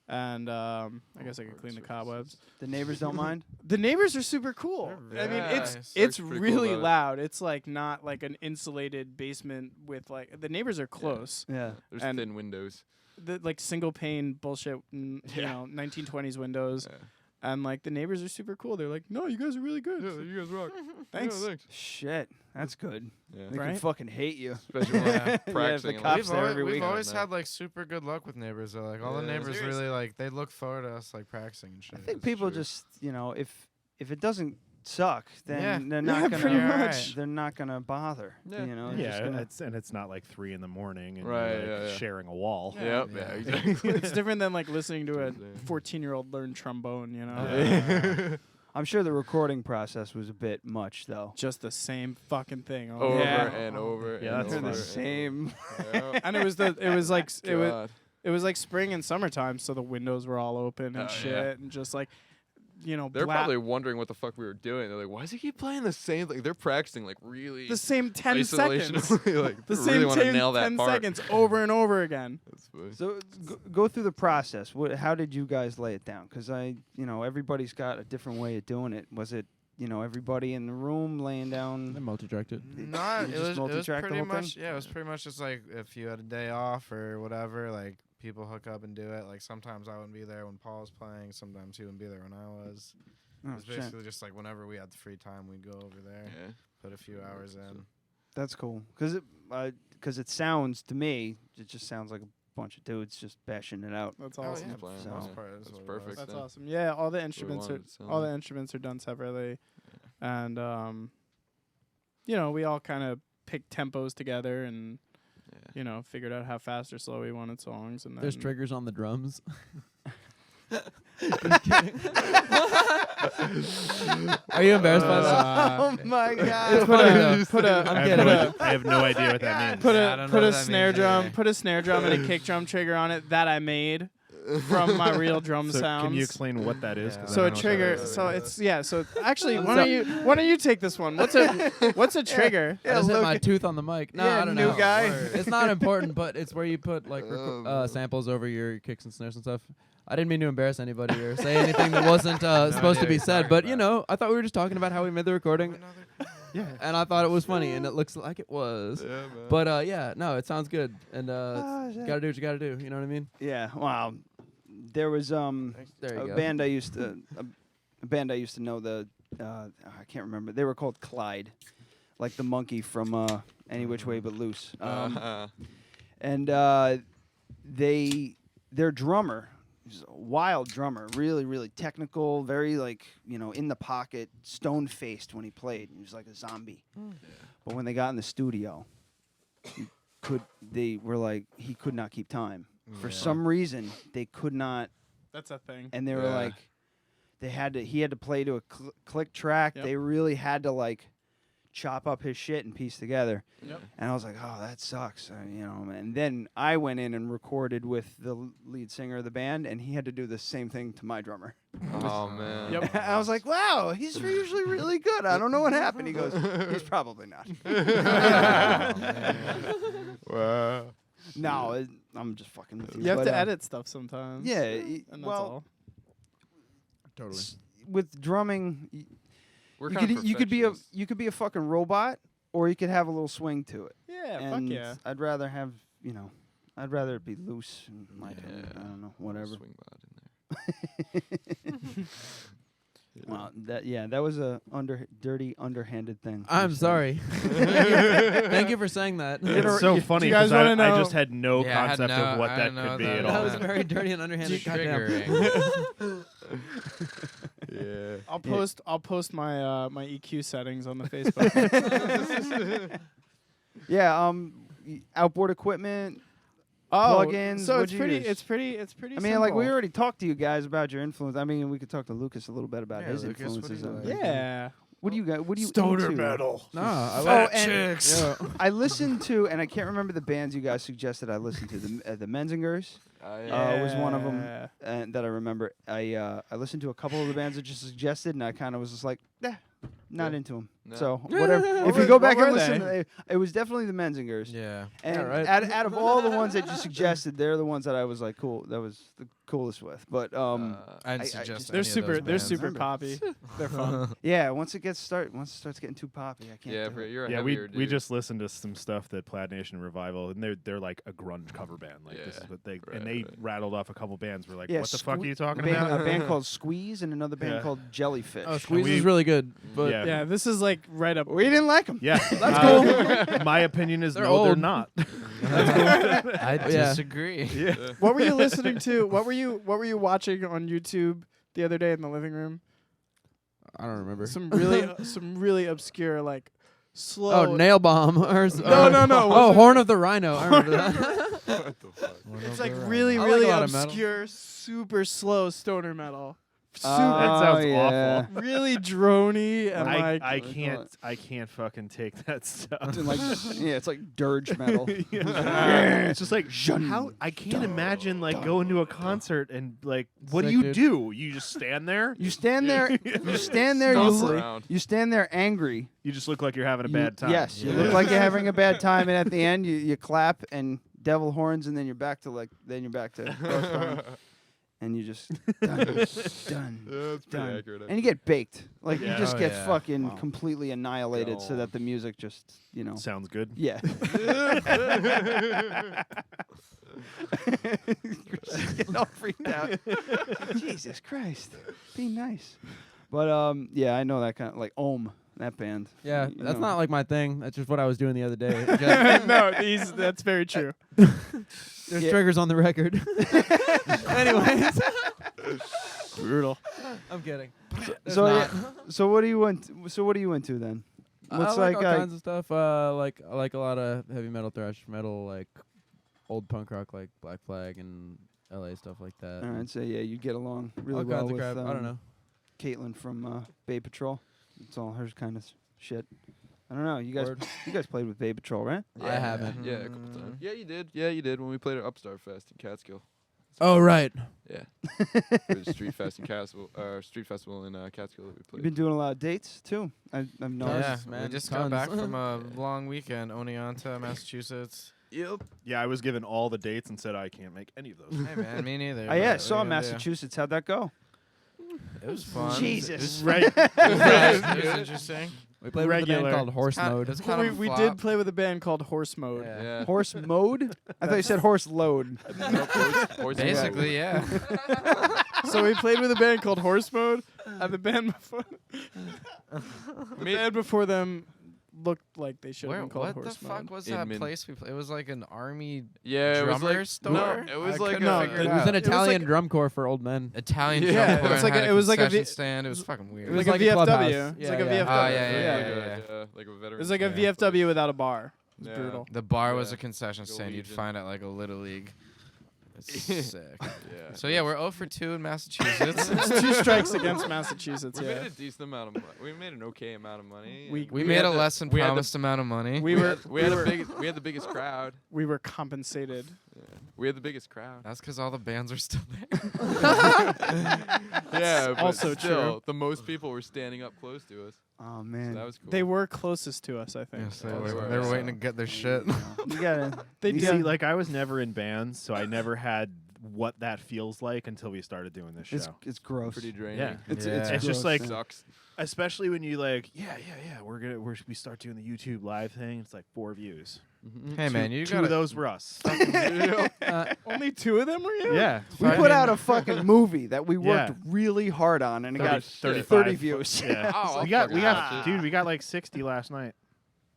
S12: And I guess I could clean the cobwebs.
S2: The neighbors don't mind.
S12: The neighbors are super cool.
S11: They're
S12: I mean,
S11: really
S12: it's
S11: nice.
S12: it's
S13: Eric's pretty cool
S12: really
S13: about it.
S12: loud. It's like not like an insulated basement with like the neighbors are close.
S2: Yeah.
S13: There's
S12: And-
S13: thin windows.
S12: The like single pane bullshit, you know, 1920s windows.
S13: Yeah.
S12: And like the neighbors are super cool. They're like, "No, you guys are really good."
S13: you guys rock.
S12: Thanks.
S2: Shit, that's good.
S13: Yeah.
S2: They can
S12: Right?
S2: fucking hate you.
S13: Especially when
S11: Yeah.
S13: I'm practicing.
S2: the
S13: and,
S2: cops
S11: We've
S2: there
S11: always,
S2: every
S11: we've
S2: week.
S11: always had like super good luck with neighbors. Though. Like all the
S13: Yeah.
S11: neighbors
S13: Seriously.
S11: really like they look forward to us like practicing and shit.
S2: I think
S13: That's
S2: people
S13: true.
S2: just, you know, if it doesn't suck, then
S11: Yeah.
S2: they're
S12: Yeah,
S2: not gonna.
S12: pretty
S11: much.
S2: They're not gonna bother.
S13: Yeah.
S2: You know. They're just
S3: Yeah,
S2: gonna-
S3: it's not like 3 in the morning and
S13: Right,
S3: you're, like,
S13: yeah, yeah.
S3: sharing a wall.
S13: Yep. Yeah. Exactly.
S12: It's different than like listening to a
S13: Yeah.
S12: 14-year-old learn trombone, you know?
S13: Yeah.
S2: I'm sure the recording process was a bit much, though.
S12: Just the same fucking thing
S13: Over
S12: yeah.
S13: and over.
S3: Yeah,
S13: and
S3: that's
S2: They're
S13: over
S2: the
S3: fine.
S2: same.
S13: Yep.
S12: And it was like
S13: God.
S12: it was like spring and summertime, so the windows were all open and
S13: Oh,
S12: shit,
S13: yeah.
S12: and just like, you know,
S13: They're probably wondering what the fuck we were doing. They're like, why does he keep playing the same thing? They're practicing like really
S12: the same 10 seconds,
S13: isolationally. Like,
S12: the
S13: they
S12: same
S13: really want to
S12: 10,
S13: nail that
S12: 10
S13: part.
S12: seconds over and over again.
S13: That's funny.
S2: So go through the process. How did you guys lay it down? Because everybody's got a different way of doing it. Was it, everybody in the room laying down?
S14: I multi-tracked it.
S11: Not
S2: You
S11: it
S2: just
S11: was
S2: multi-track the
S11: pretty
S2: whole thing?
S11: much it was pretty much just like if you had a day off or whatever, like people hook up and do it. Like sometimes I wouldn't be there when Paul was playing, sometimes he wouldn't be there when I was.
S2: Oh,
S11: It was
S2: shit.
S11: basically just like whenever we had the free time, we'd go over there,
S13: Yeah.
S11: put a few hours in.
S2: That's cool. Because it sounds to me, it just sounds like a bunch of dudes just bashing it out.
S12: That's
S11: Oh,
S12: awesome.
S11: yeah.
S13: Playing,
S2: So-
S13: yeah.
S11: That's what it
S13: perfect.
S11: was.
S12: That's
S13: then.
S12: awesome. Yeah, all the
S13: what we
S12: instruments are
S13: wanted, it sounds
S12: all the
S13: like.
S12: instruments are done separately, and you know, we all kind of picked tempos together and you know, figured out how fast or slow we wanted songs, and
S14: There's
S12: then
S14: triggers on the drums. Are you embarrassed by that?
S2: Oh my god!
S3: I have no idea what that means.
S12: Put
S11: Yeah, I
S12: a
S11: don't
S12: put
S11: know
S12: a
S11: what that
S12: snare
S11: means
S12: drum,
S11: either.
S12: put a snare drum and a kick drum trigger on it that I made from my real drum
S3: So
S12: sounds.
S3: can you explain what that is? 'Cause I
S12: So
S3: don't
S12: a
S3: know what that
S12: trigger.
S3: is.
S12: So it's So actually, why don't you take this one? What's a trigger?
S14: I just hit my tooth on the mic. No,
S12: Yeah,
S14: I don't
S12: new
S14: know.
S12: guy.
S14: It's not important, but it's where you put like samples over your kicks and snares and stuff. I didn't mean to embarrass anybody or say anything that wasn't supposed to be said, but you know, I thought we were just talking about how we made the recording.
S3: Yeah.
S14: And I thought it was funny, and it looks like it was.
S13: Yeah, man.
S14: But yeah, no, it sounds good, and gotta do what you gotta do. You know what I mean?
S2: Yeah. Wow. There was
S14: There you
S2: a
S14: go.
S2: band I used to know. I can't remember. They were called Clyde, like the monkey from Any Which Way But Loose. And their drummer, he's a wild drummer, really, really technical, very like, you know, in the pocket, stone faced when he played. He was like a zombie. But when they got in the studio, he could not keep time. For some reason, they could not.
S12: That's a thing.
S2: And they were like, he had to play to a click track.
S12: Yep.
S2: They really had to like chop up his shit and piece together.
S12: Yep.
S2: And I was like, oh, that sucks. You know, and then I went in and recorded with the lead singer of the band, and he had to do the same thing to my drummer.
S13: Oh man.
S12: Yep.
S2: And I was like, wow, he's usually really good. I don't know what happened. He goes, he's probably not.
S13: Wow.
S2: No, I'm just fucking with you.
S12: You have
S2: But,
S12: to edit stuff sometimes.
S2: Yeah.
S12: and that's all.
S14: Totally.
S2: With drumming,
S13: We're
S2: you
S13: kind of
S2: could be a fucking robot, or you could have a little swing to it.
S12: Yeah,
S2: And
S12: fuck yeah.
S2: I'd rather have, I'd rather it be loose. In my opinion. I don't know, whatever.
S13: Swing bod in there.
S2: Well, that was a dirty, underhanded thing.
S14: I'm sorry. Thank you for saying that.
S3: It's so funny
S12: you guys
S3: because I
S12: wanna know-
S3: just had no
S11: Yeah, I had
S3: concept
S11: no-
S3: of what
S11: I
S3: that
S11: didn't know
S3: could be
S11: that
S3: at
S11: was
S3: all.
S14: That was very dirty and underhanded. Goddamn.
S11: Triggering.
S13: Yeah.
S12: I'll post my my EQ settings on the Facebook.
S2: Yeah. Outboard equipment. Plugins.
S12: So
S2: what'd you use?
S12: it's pretty.
S2: I mean, like we already talked to you guys about your influence. I mean, we could talk to Lucas a little bit about his
S11: Lucas, what do
S2: influences.
S11: you
S2: on
S11: like?
S2: music.
S12: Yeah.
S2: What do you got? What do you
S3: Stoner
S2: into?
S3: metal.
S14: Nah,
S2: I listened to, and I can't remember the bands you guys suggested I listened to. The Menzingers was one of them, and that I remember. I listened to a couple of the bands that you suggested, and I kind of was just like, not into them.
S13: No.
S2: So whatever. If you
S12: were-
S2: go back
S12: what
S2: and
S12: were
S2: listen, it was definitely the Menzingers.
S11: Yeah.
S2: And
S14: Yeah, right.
S2: out of all the ones that you suggested, they're the ones that I was like, cool. That was the coolest with. But
S11: I'd
S2: I
S11: suggest
S2: just-
S12: They're
S11: any of those
S12: super
S11: bands.
S12: poppy. They're fun.
S2: yeah, once it starts getting too poppy, I can't.
S13: Yeah,
S2: do
S13: for,
S2: it.
S13: you're a
S3: Yeah,
S13: heavier
S3: we
S13: dude.
S3: just listened to some stuff that Plaid Nation Revival, and they're like a grunge cover band. Like this
S13: Yeah.
S3: is what they
S13: Right,
S3: and they
S13: right.
S3: rattled off a couple bands. We're like,
S2: Yeah,
S3: what the fuck are you talking
S2: a band,
S3: about?
S2: A band called Squeeze and another band
S3: Yeah.
S2: called Jellyfish.
S14: Oh, Squeeze
S3: we-
S14: is really good, but
S3: Yeah.
S12: Yeah, this is like right up.
S2: We didn't like them.
S3: Yeah,
S14: That's cool.
S3: My opinion is
S14: They're
S3: no, they're
S14: old.
S3: not.
S11: I
S14: Yeah.
S11: disagree.
S3: Yeah.
S12: What were you listening to? What were you watching on YouTube the other day in the living room?
S14: I don't remember.
S12: Some really obscure like slow.
S14: Oh, Nail Bomb. Or
S12: No.
S14: Oh, Horn of the Rhino. I remember that.
S13: What the fuck?
S12: It's like really
S14: I like
S12: really
S14: a lot of metal.
S12: obscure, super slow stoner metal.
S3: That sounds
S2: yeah.
S3: awful.
S12: Really drony and like
S3: I can't fucking take that stuff.
S2: And like, yeah, it's like dirge metal.
S3: It's just like how I can't imagine like going to a concert and like what
S14: Sick,
S3: do you
S14: dude.
S3: do? You just stand there?
S2: You stand there. You stand there.
S13: Stomp around.
S2: You stand there angry.
S3: You just look like you're having a
S2: You-
S3: bad time.
S2: Yes, you look like you're having a bad time, and at the end you clap and devil horns, and then you're back to ghost horns. And you just done.
S13: That's pretty
S2: Done.
S13: accurate.
S2: And you get baked. Like
S3: Yeah.
S2: you just
S11: Oh,
S2: get
S11: yeah.
S2: fucking completely annihilated, so
S13: Gone.
S2: that the music just
S3: Sounds good.
S2: yeah. Chris's getting all freaked out. Jesus Christ, be nice. But yeah, I know that kind of like Ohm, that band.
S14: Yeah,
S2: You
S14: that's
S2: know.
S14: not like my thing. That's just what I was doing the other day.
S12: no, that's very true.
S14: There's triggers on the record. Anyways.
S2: Brutal.
S14: I'm kidding.
S2: So what do you into then? What's
S14: I like all kinds of stuff. Like a lot of heavy metal, thrash metal, like old punk rock, like Black Flag and LA stuff like that.
S2: All right, so yeah, you get along really
S14: all
S2: well
S14: kinds
S2: with
S14: of crap. I don't know.
S2: Caitlin from Bay Patrol. It's all her kind of shit. I don't know. You guys played with Bay Patrol, right?
S14: I haven't.
S13: Yeah, a couple times. Yeah, you did. Yeah, you did when we played at Upstart Fest in Catskill.
S14: Oh right.
S13: Yeah. It was Street Fest in Street Festival in Catskill that we played.
S2: You've been doing a lot of dates too. I've noticed.
S11: Yeah, man. We just got back from a long weekend, Oneonta, Massachusetts.
S13: Yep.
S3: Yeah, I was given all the dates and said I can't make any of those.
S11: Hey man, me neither.
S2: Oh yeah, I saw Massachusetts. How'd that go?
S11: It was fun.
S2: Jesus.
S3: Right.
S11: It was interesting.
S14: We played with a band called Horse Mode.
S11: It's kind of
S12: we did play with a band called Horse Mode.
S13: Yeah.
S2: Horse Mode? I thought you said Horse Load.
S11: Basically, yeah.
S12: So we played with a band called Horse Mode, and the band before them looked like they should have been called Horse Mode.
S11: What the fuck was that place we played? It was like an army
S13: it was
S11: drummer
S13: like,
S11: store?
S13: No, it was like
S14: it was an Italian drum corps for old men.
S11: Italian
S12: Yeah,
S11: drum corps.
S12: it was like a
S11: concession stand. It was fucking weird.
S12: It was
S14: like
S12: like a
S14: a clubhouse.
S12: VFW. It's
S14: Yeah,
S12: like a
S14: yeah.
S12: VFW.
S11: Yeah.
S13: Like a veteran.
S12: It was like a VFW without a bar. It was brutal.
S11: The bar was
S13: Yeah.
S11: a concession
S13: Go
S11: stand you'd
S13: Legion.
S11: find at like a Little League. It's sick.
S13: Yeah.
S11: So yeah, we're 0 for 2 in Massachusetts.
S12: It's 2 strikes against Massachusetts.
S13: We
S12: Yeah.
S13: made a decent amount of money. We made an okay amount of money.
S11: We made a less than promised amount of money.
S13: We had the biggest crowd.
S12: We were compensated.
S13: Yeah. We had the biggest crowd.
S11: That's because all the bands are still there.
S13: Yeah, but
S12: Also
S13: still,
S12: true.
S13: the most people were standing up close to us.
S2: Oh
S13: So
S2: man.
S13: that was cool.
S12: They were closest to us, I think.
S11: Yes, they
S13: Yeah,
S11: were.
S13: were.
S11: They were waiting to get their shit.
S2: You gotta.
S12: They
S3: You
S12: did.
S3: see, like I was never in bands, so I never had what that feels like until we started doing this show.
S2: It's gross.
S13: pretty draining.
S3: Yeah.
S2: It's
S3: It's just
S2: gross,
S3: like
S2: yeah.
S13: Sucks.
S3: especially when you like, we start doing the YouTube live thing. It's like 4 views.
S11: Hey man, you
S3: Two
S11: got
S3: of those were us.
S12: Only 2 of them were you?
S3: Yeah.
S2: We put out a fucking movie that we worked
S3: Yeah.
S2: really hard on, and it got
S3: 35
S2: 30 views.
S3: Yeah.
S13: Oh,
S3: we got
S13: fucking
S3: dude, we got like 60 last night.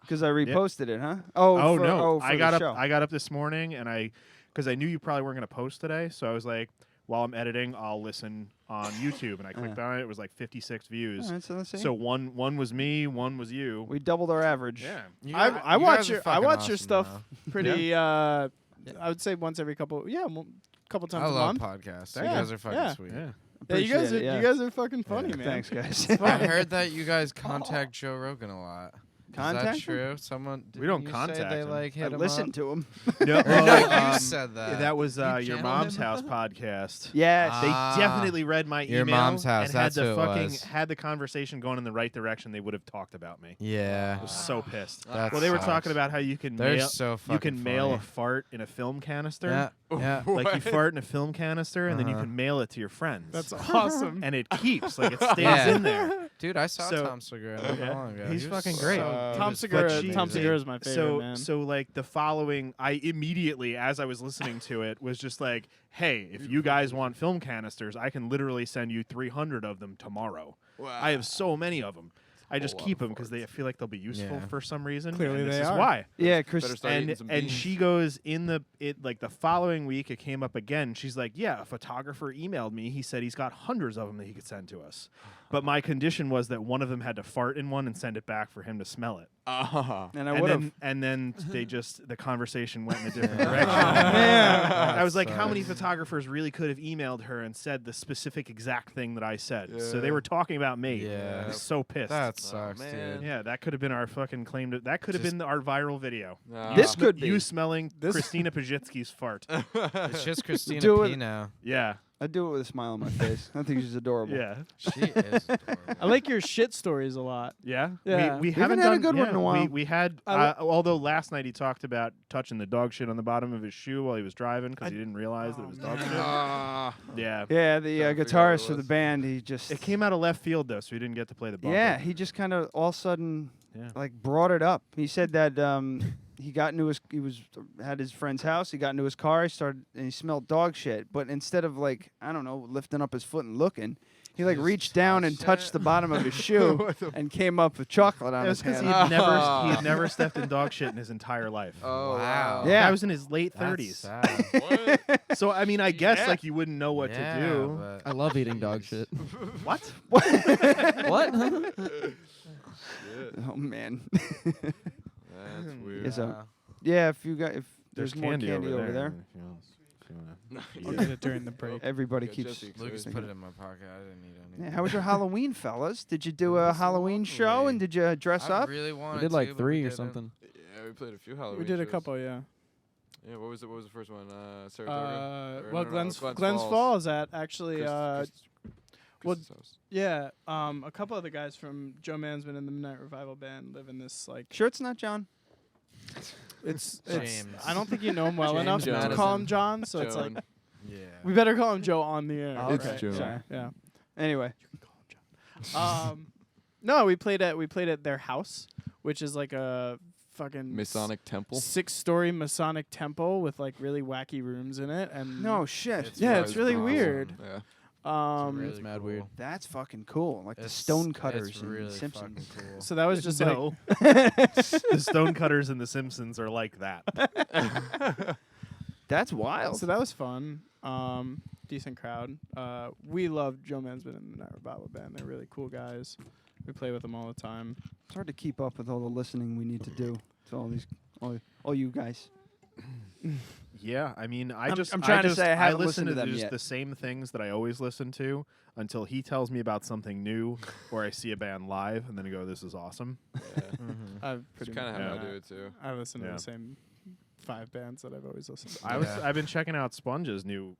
S2: Because I reposted it, huh?
S3: Oh
S2: for,
S3: no.
S2: for
S3: I
S2: the
S3: got
S2: show.
S3: up I got up this morning and because I knew you probably weren't going to post today, so I was like, while I'm editing, I'll listen on YouTube, and I clicked on it. It was like 56 views.
S2: All right, so let's see.
S3: So one was me, one was you.
S2: We doubled our average.
S3: Yeah.
S12: I
S11: you
S12: watch
S11: guys are
S12: your
S11: fucking
S12: watch your
S11: awesome,
S12: stuff
S11: though.
S12: pretty. I would say once every couple couple times
S11: I
S12: a
S11: love
S12: month.
S11: podcasts. You
S12: Yeah.
S11: guys are fucking
S12: Yeah.
S11: sweet.
S3: Yeah.
S12: Yeah, you guys are
S2: Appreciate it,
S12: you guys are fucking funny, man.
S2: Thanks, guys.
S11: I heard that you guys contact Joe Rogan a lot. Is
S2: Contact
S11: that
S2: him?
S11: true? Someone
S3: We don't
S11: didn't you
S3: contact
S11: say they
S3: him.
S11: like
S2: I
S11: hit him
S2: listened
S11: up?
S2: to him.
S3: No,
S11: You said that.
S3: That was your
S14: channeled
S3: mom's
S14: him?
S3: house podcast.
S2: Yes.
S3: They
S11: Ah.
S3: definitely read my
S11: Your
S3: email
S11: mom's house,
S3: and had
S11: that's
S3: the
S11: who it
S3: fucking
S11: was.
S3: had the conversation going in the right direction. They would have talked about me.
S11: Yeah.
S3: I was so pissed.
S11: That
S3: Well, they were
S11: sucks.
S3: talking about how you can
S11: They're
S3: mail
S11: so
S3: you can
S11: fucking
S3: mail a
S11: funny.
S3: fart in a film canister.
S11: Yeah. Yeah.
S3: Like you fart in a film canister and then you
S11: Uh-huh.
S3: can mail it to your friends.
S12: That's awesome.
S3: and it keeps like it stays
S11: Yeah.
S3: in there.
S11: Dude, I saw
S3: So-
S11: Tom Segura not
S3: Yeah.
S11: long ago.
S3: He's
S11: He was
S3: fucking great.
S11: so-
S12: Tom
S11: he was
S12: Segura.
S11: fucking
S12: Tom
S11: amazing.
S12: Segura is my favorite man.
S3: So like the following, I immediately, as I was listening to it, was just like, hey, if you guys want film canisters, I can literally send you 300 of them tomorrow.
S13: Wow.
S3: I have so many of them. I just
S13: lot
S3: keep
S13: of
S3: them because I feel like they'll be useful
S11: Yeah.
S3: for some reason.
S12: Clearly
S3: and this
S12: they
S3: is
S12: are.
S3: why.
S2: Yeah,
S13: Better
S2: Chris.
S13: start eating some
S3: And
S13: beans.
S3: she goes like the following week it came up again. She's like, yeah, a photographer emailed me. He said he's got hundreds of them that he could send to us. But my condition was that one of them had to fart in one and send it back for him to smell it.
S2: And I would have.
S3: And then they just the conversation went in a different direction.
S2: man.
S3: I was like, how many photographers really could have emailed her and said the specific exact thing that I said? So they
S13: Yeah.
S3: were talking about me.
S11: Yeah.
S3: I was so pissed.
S11: That sucks,
S13: man.
S11: dude.
S3: Yeah, that could have been our fucking claim to. That could have been our viral video.
S13: Nah.
S2: This could be.
S3: You smelling
S12: This-
S3: Christina Pajitsky's fart.
S11: It's just Christina
S2: Do
S11: P
S2: it.
S11: now.
S3: Yeah,
S2: I do it with a smile on my face. I think she's adorable.
S3: yeah,
S11: She is adorable.
S12: I like your shit stories a lot.
S3: yeah.
S12: Yeah.
S3: We
S2: We
S3: haven't
S2: haven't had a
S3: done
S2: good one in a while.
S3: We had,
S12: I
S3: although last night he talked about touching the dog shit on the bottom of his shoe while he was driving because he didn't realize that it was dog shit.
S13: Ah.
S3: Yeah.
S2: Yeah, the
S13: Trying to figure out what
S2: guitarist
S13: it
S2: for the
S13: was.
S2: band, he just.
S3: It came out of left field though, so he didn't get to play the bumper.
S2: Yeah, he just kind of all of a sudden
S3: Yeah.
S2: like brought it up. He said that he got into had his friend's house. He got into his car. He smelled dog shit. But instead of like I don't know lifting up his foot and looking, He like reached down and touched the bottom of his shoe and came up with chocolate on
S3: It
S2: his
S3: was because
S2: hand.
S3: he had never stepped in dog shit in his entire life.
S13: Oh
S11: Wow.
S2: Yeah.
S3: I was in his late 30s.
S11: Sad.
S3: So I mean, I guess like you wouldn't know what
S11: Yeah,
S3: to do.
S11: but-
S14: I love eating dog shit.
S3: What?
S14: What?
S2: Oh man.
S13: That's weird.
S2: Is yeah, if there's more
S3: candy
S2: over there.
S3: if you wanna-
S12: I'll get it during the break.
S2: Everybody
S13: Got
S2: keeps.
S13: Jesse
S11: Lucas
S13: excited.
S11: put it in my pocket. I didn't need any.
S2: Yeah, how was your Halloween, fellas? Did you do a Halloween show and did you dress
S11: I
S2: up?
S11: really wanted
S14: We did like
S11: to, but
S14: 3
S11: we
S14: or
S11: didn't.
S14: something.
S13: Yeah, we played a few Halloween.
S12: We did a
S13: shows.
S12: couple, yeah.
S13: Yeah, what was the first one? Saratoga. Or
S12: Well,
S13: no,
S12: Glens
S13: Falls.
S12: Falls at actually. well,
S13: Chris's house.
S12: yeah. A couple of the guys from Joe Mansman and the Midnight Revival Band live in this like.
S2: Sure, it's not John.
S12: It's.
S11: James.
S12: I don't think you know him well
S11: James
S12: enough to
S11: Madison.
S12: call him John, so it's like
S13: Joan.
S11: Yeah.
S12: we better call him Joe on the air.
S2: Oh,
S13: It's
S2: okay.
S13: Joe.
S2: Sorry.
S12: Yeah.
S2: Anyway,
S12: No, we played at their house, which is like a fucking
S13: Masonic temple.
S12: 6-story Masonic temple with like really wacky rooms in it, and
S2: no shit.
S12: yeah, it's really
S11: awesome.
S12: weird.
S13: Yeah.
S11: Really
S14: mad
S11: cool.
S14: weird.
S2: That's fucking cool. Like the
S11: It's-
S2: stonecutters
S11: it's
S2: in
S11: really
S2: Simpsons.
S11: fucking cool.
S12: So that was just
S3: No.
S12: like
S3: The Stonecutters and The Simpsons are like that.
S2: That's wild.
S12: so that was fun. Decent crowd. We love Joe Mansman and the Midnight Revival Band. They're really cool guys. We play with them all the time.
S2: It's hard to keep up with all the listening we need to do to all you guys.
S3: Yeah, I mean,
S2: I'm trying to say I haven't
S3: listen
S2: listened to them
S3: just
S2: yet.
S3: the same things that I always listen to until he tells me about something new or I see a band live and then I go, "This is awesome."
S12: I've
S13: That's
S12: pretty
S13: kind of
S12: much
S13: how I
S3: Yeah.
S13: do it too.
S12: I listen to
S3: Yeah.
S12: the same 5 bands that I've always listened to.
S3: I've been checking out Sponge's new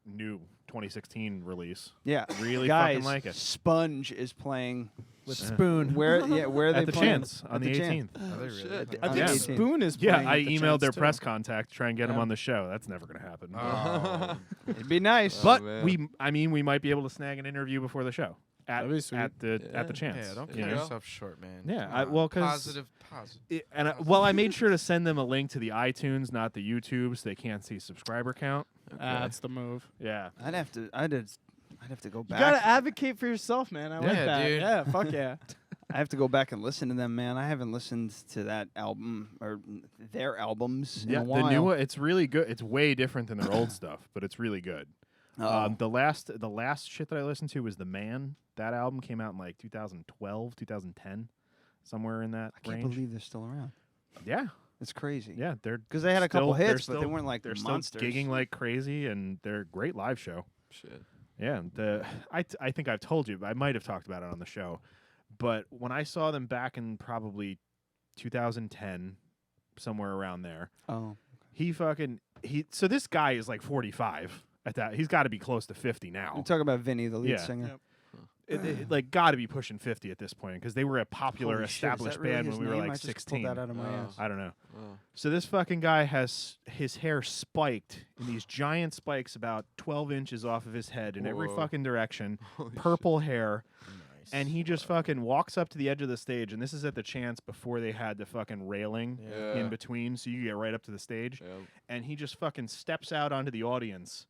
S3: 2016 release.
S2: Yeah,
S3: Really
S2: guys,
S3: fucking like it.
S2: Sponge is playing
S14: With Spoon.
S2: where are they
S3: At the
S2: playing?
S3: Chance on
S2: At
S3: the
S2: Chance.
S3: 18th.
S11: Are they really?
S13: shit.
S12: I
S2: On
S12: think
S2: the
S3: Yeah.
S2: 18th.
S12: Spoon is
S3: Yeah,
S12: playing
S3: I
S12: at the
S3: emailed their
S12: Chance, too.
S3: press contact to try and get them
S12: Yeah.
S3: on the show. That's never going to happen.
S11: Oh.
S2: It'd be nice.
S3: But
S13: man.
S3: we might be able to snag an interview before the show at
S12: That'd be sweet.
S3: at the
S13: Yeah.
S3: Chance.
S11: Yeah, don't
S3: you
S11: cut
S3: know?
S11: yourself short, man.
S3: Yeah,
S11: Come
S3: I-
S11: on.
S3: well, 'cause
S11: positive.
S3: I made sure to send them a link to the iTunes, not the YouTube, so they can't see subscriber count.
S12: That's the move.
S3: Yeah,
S2: I'd have to go
S12: You
S2: back.
S12: gotta advocate for yourself, man. I like
S11: Yeah,
S12: that.
S11: dude.
S12: Yeah, fuck yeah.
S2: I have to go back and listen to them, man. I haven't listened to that album or their albums in a while.
S3: the new one, it's really good. It's way different than their old stuff, but it's really good.
S2: Oh.
S3: The last shit that I listened to was The Man. That album came out in like 2012, 2010, somewhere in that
S2: I can't
S3: range.
S2: believe they're still around.
S3: Yeah,
S2: It's crazy.
S3: yeah, they're
S2: Because they had a couple
S3: still- they're
S2: hits, but they
S3: still-
S2: weren't like
S3: they're
S2: monsters.
S3: still gigging like crazy, and they're a great live show.
S13: Shit.
S3: Yeah, I think I've told you, but I might have talked about it on the show. But when I saw them back in probably 2010, somewhere around there,
S2: Oh.
S3: so this guy is like 45 at that. He's got to be close to 50 now.
S2: I'm talking about Vinny, the lead
S3: Yeah.
S2: singer.
S12: Yep.
S3: It like got to be pushing 50 at this point because they were a popular
S2: Holy shit, is
S3: established
S2: that really
S3: band
S2: his
S3: when we were
S2: name?
S3: like
S2: I just
S3: 16.
S2: pulled that out of my
S13: Oh.
S2: ass.
S3: I don't know.
S13: Oh.
S3: So this fucking guy has his hair spiked in these giant spikes about 12 inches off of his head in every
S13: Whoa.
S3: fucking direction,
S13: Holy
S3: purple hair,
S11: Nice.
S3: and he just fucking walks up to the edge of the stage, and this is at the Chance before they had the fucking railing
S13: Yeah.
S3: in between, so you get right up to the stage,
S13: Yep.
S3: and he just fucking steps out onto the audience,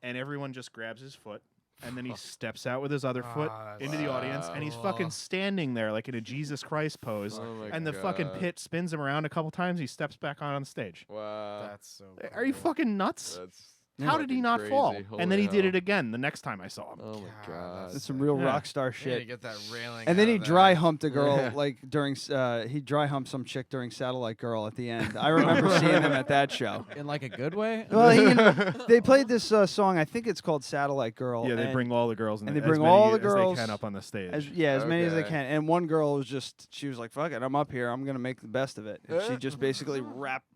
S3: and everyone just grabs his foot. And then he steps out with his other foot
S11: Ah,
S3: into the audience, and he's fucking standing there like in a Jesus Christ pose.
S13: Oh my
S3: And the fucking
S13: God.
S3: pit spins him around a couple times. He steps back on the stage.
S13: Wow.
S11: That's so.
S3: Are you
S11: cool.
S3: fucking nuts?
S13: That's
S3: How did he
S13: fucking
S3: not
S13: crazy.
S3: fall?
S13: Holy
S3: And then he did
S13: hell.
S3: it again the next time I saw him.
S13: Oh my
S11: God,
S13: god.
S2: That's some real
S3: Yeah.
S2: rock star
S11: You need to
S2: shit.
S11: get that railing.
S2: And then
S11: out
S2: he
S11: of
S2: dry
S11: there.
S2: humped a girl
S13: Yeah.
S2: like during he dry humped some chick during Satellite Girl at the end. I remember seeing him at that show.
S14: In like a good way?
S2: Well, they played this song. I think it's called Satellite Girl.
S3: Yeah, they
S2: and
S3: bring all the girls in
S2: and they
S3: as
S2: bring
S3: many
S2: all the
S3: as
S2: girls
S3: they can up on the stage.
S2: as many as they
S13: Okay.
S2: can. And one girl was she was like, "Fuck it, I'm up here. I'm gonna make the best of it." And she just basically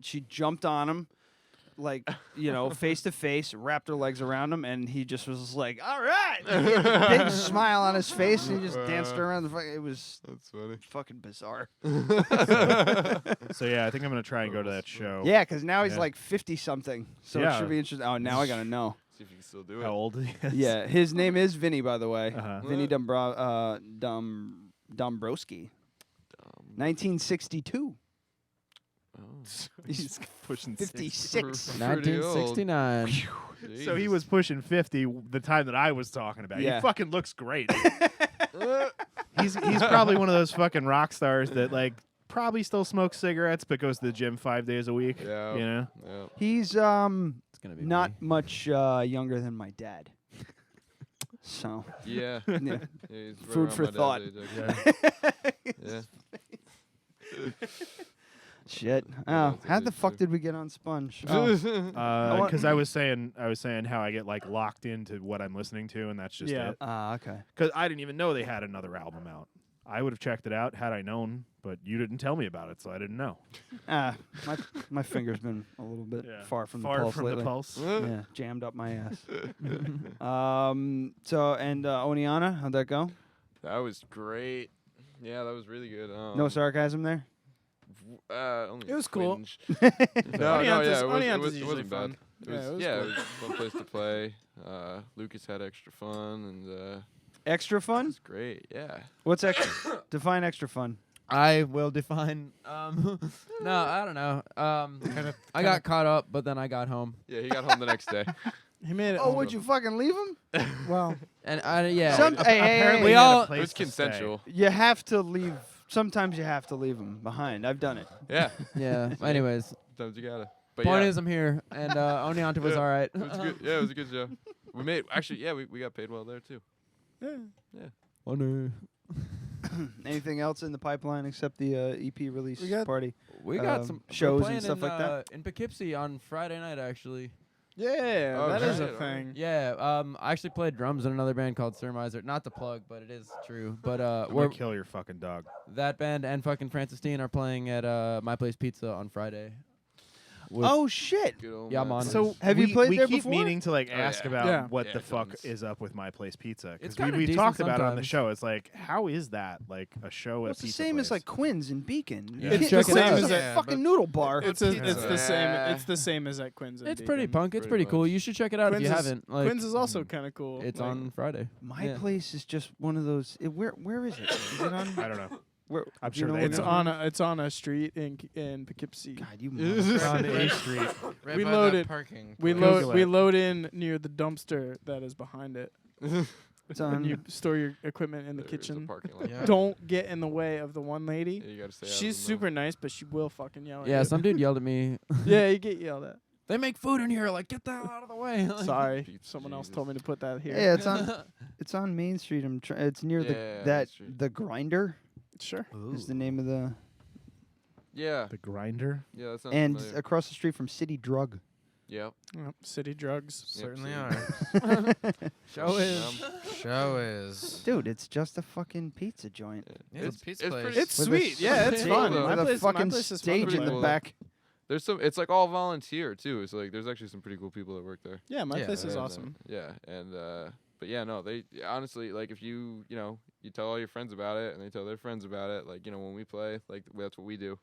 S2: she jumped on him, like face to face, wrapped her legs around him, and he just was like, "All right," big smile on his face, and he just danced around the. It was
S13: That's funny.
S2: fucking bizarre.
S3: So yeah, I think I'm gonna try and go to that show.
S2: Yeah, because now he's
S3: Yeah.
S2: like 50 something, so it
S3: Yeah.
S2: should be interesting. Oh, now I gotta know.
S13: See if you can still do it.
S3: How old he is?
S2: Yeah, his name is Vinny, by the way.
S3: Uh-huh.
S2: Vinny Dombrowski, 1962.
S13: Oh.
S3: He's pushing
S2: 56.
S14: 1969.
S3: So he was pushing 50 the time that I was talking about.
S2: Yeah.
S3: He fucking looks great. he's probably one of those fucking rock stars that like probably still smokes cigarettes but goes to the gym 5 days a week.
S13: Yeah.
S3: You know?
S13: Yeah.
S2: He's
S14: It's gonna be
S2: not
S14: me.
S2: much younger than my dad. So
S13: Yeah.
S2: yeah.
S13: Yeah, he's right
S2: Food
S13: around
S2: for
S13: my dad's
S2: thought.
S13: age, actually. Yeah.
S2: Shit.
S13: Yeah,
S2: Oh,
S13: that's
S2: how
S13: it
S2: the
S13: is,
S2: fuck
S13: too.
S2: did we get on Sponge? Oh.
S3: Because I was saying how I get like locked into what I'm listening to, and that's just it.
S2: Okay.
S3: Because I didn't even know they had another album out. I would have checked it out had I known, but you didn't tell me about it, so I didn't know.
S2: My finger's been a little bit far from
S3: Far
S2: the pulse
S3: from
S2: lately.
S3: the pulse.
S2: Yeah, jammed up my ass. So and Oniana, how'd that go?
S13: That was great. Yeah, that was really good.
S2: No sarcasm there.
S13: Only
S12: It was
S13: a
S12: cool.
S13: twinge.
S12: Onianta's-
S13: it
S12: Onianta's
S13: it
S12: usually
S13: wasn't
S12: fun.
S13: bad.
S12: Yeah, it was
S13: it
S12: cool.
S13: was a fun place to play. Lucas had extra fun, and
S2: Extra fun?
S13: it's great. Yeah.
S2: What's extra? Define extra fun.
S14: I will define. No, I don't know. I got caught up, but then I got home.
S13: Yeah, he got home the next day.
S12: He made it.
S2: Oh, would you fucking leave him?
S12: Well,
S14: And yeah,
S3: Apparently
S14: we
S3: he had a
S14: all.
S3: place
S13: It was
S3: to stay.
S13: consensual.
S2: You have to leave. Sometimes you have to leave them behind. I've done it.
S13: Yeah.
S14: Yeah. Anyways,
S13: Sometimes you gotta. But
S14: point
S13: yeah,
S14: is I'm here, and Onianta was
S13: Yeah.
S14: all right.
S13: it was good. Yeah, it was a good show. We made actually. Yeah, we got paid well there too.
S12: yeah.
S14: Oh no.
S2: Anything else in the pipeline except the EP release
S12: We got-
S2: party?
S14: We got some
S2: shows
S14: we're
S2: and stuff
S14: playing
S2: like that.
S14: in Poughkeepsie on Friday night, actually.
S12: Yeah,
S13: Oh,
S12: that is a
S13: shit,
S12: thing.
S14: Yeah, I actually played drums in another band called Surmiser. Not to plug, but it is true. But
S3: I'm
S14: we're
S3: gonna kill your fucking dog.
S14: that band and fucking Francis Dean are playing at My Place Pizza on Friday. With-
S2: Oh shit!
S13: Good old
S14: Yeah,
S13: man.
S14: man.
S3: So
S2: Have you played
S3: we
S2: there
S3: keep
S2: before?
S3: meaning to like
S13: Oh,
S3: ask
S13: yeah.
S3: about
S12: Yeah.
S3: what
S13: Yeah,
S3: the fuck
S13: tons.
S3: is up with My Place Pizza
S14: It's
S3: because
S14: kinda
S3: we've
S14: decent
S3: talked about it on the
S14: sometimes.
S3: show. It's like how is that like a show
S2: Well,
S3: at
S2: it's
S3: a
S2: the
S3: pizza
S2: same as
S3: place?
S2: like Quinn's in Beacon.
S3: Yeah.
S12: It's
S14: Check
S12: the
S14: it
S12: same
S14: out.
S12: as
S2: a
S13: Yeah,
S2: fucking
S13: but-
S2: noodle bar.
S12: It's
S13: pizza.
S12: the same.
S13: Yeah.
S12: It's the same as at Quinn's. and
S14: It's pretty
S12: Beacon.
S14: punk. It's
S13: Pretty
S14: pretty cool.
S13: much.
S14: You should check it out if you
S12: Quinn's is-
S14: haven't. Like,
S12: Quinn's is also kind of cool.
S14: it's
S12: Like,
S14: on Friday.
S2: My
S14: Yeah.
S2: place is just one of those. Where is it? Is it on?
S3: I don't know.
S2: Where,
S3: I'm
S2: do you
S3: sure
S2: know
S3: they
S2: where
S12: It's
S3: know.
S2: it is?
S12: it's on a street in Poughkeepsie.
S2: God, you.
S3: on
S2: motherfucker.
S3: A Street.
S11: Right
S12: We
S11: by
S12: loaded-
S11: that parking.
S12: We
S11: place.
S3: Google
S12: we
S3: it.
S12: load in near the dumpster that is behind it.
S2: It's
S12: And
S2: on.
S12: you store your equipment in the
S13: There's a
S12: kitchen.
S13: parking lot.
S11: Yeah.
S12: Don't get in the way of the one lady.
S13: Yeah, you gotta stay out
S12: She's
S13: of the
S12: super nice, but she will fucking yell at
S14: Yeah,
S12: you.
S14: some dude yelled at me.
S12: Yeah, you get yelled at.
S14: They make food in here. Like, get the hell out of the way. Like,
S12: Sorry,
S13: Pizza
S12: someone else
S13: Jesus.
S12: told me to put that here.
S2: Yeah, it's on. It's on Main Street. It's near
S13: Yeah,
S2: that
S13: Main Street.
S2: the Grinder
S12: Sure.
S2: is the name of the,
S13: Yeah.
S3: The Grinder.
S13: Yeah, that sounds
S2: and
S13: familiar.
S2: across the street from City Drug.
S13: Yep.
S12: Yep, city drugs.
S11: Certainly
S13: Yep,
S11: are.
S14: Show is.
S11: Show is.
S2: Dude, it's just a fucking pizza joint.
S11: Yeah, it's pizza
S13: it's
S11: place.
S13: pretty-
S12: It's
S2: With a
S12: sweet. Yeah, it's
S2: sta-
S12: fun.
S13: with
S12: My
S2: With a
S12: place, my
S2: fucking
S12: place is fun
S2: stage
S12: to
S2: in
S12: play.
S2: the
S13: cool.
S2: back.
S13: There's some. It's like all volunteer too. It's like there's actually some pretty cool people that work there.
S12: Yeah, my
S11: Yeah,
S12: place is
S13: And,
S12: awesome.
S13: yeah, and but yeah, no, they honestly like if you you tell all your friends about it and they tell their friends about it. Like when we play, like that's what we do.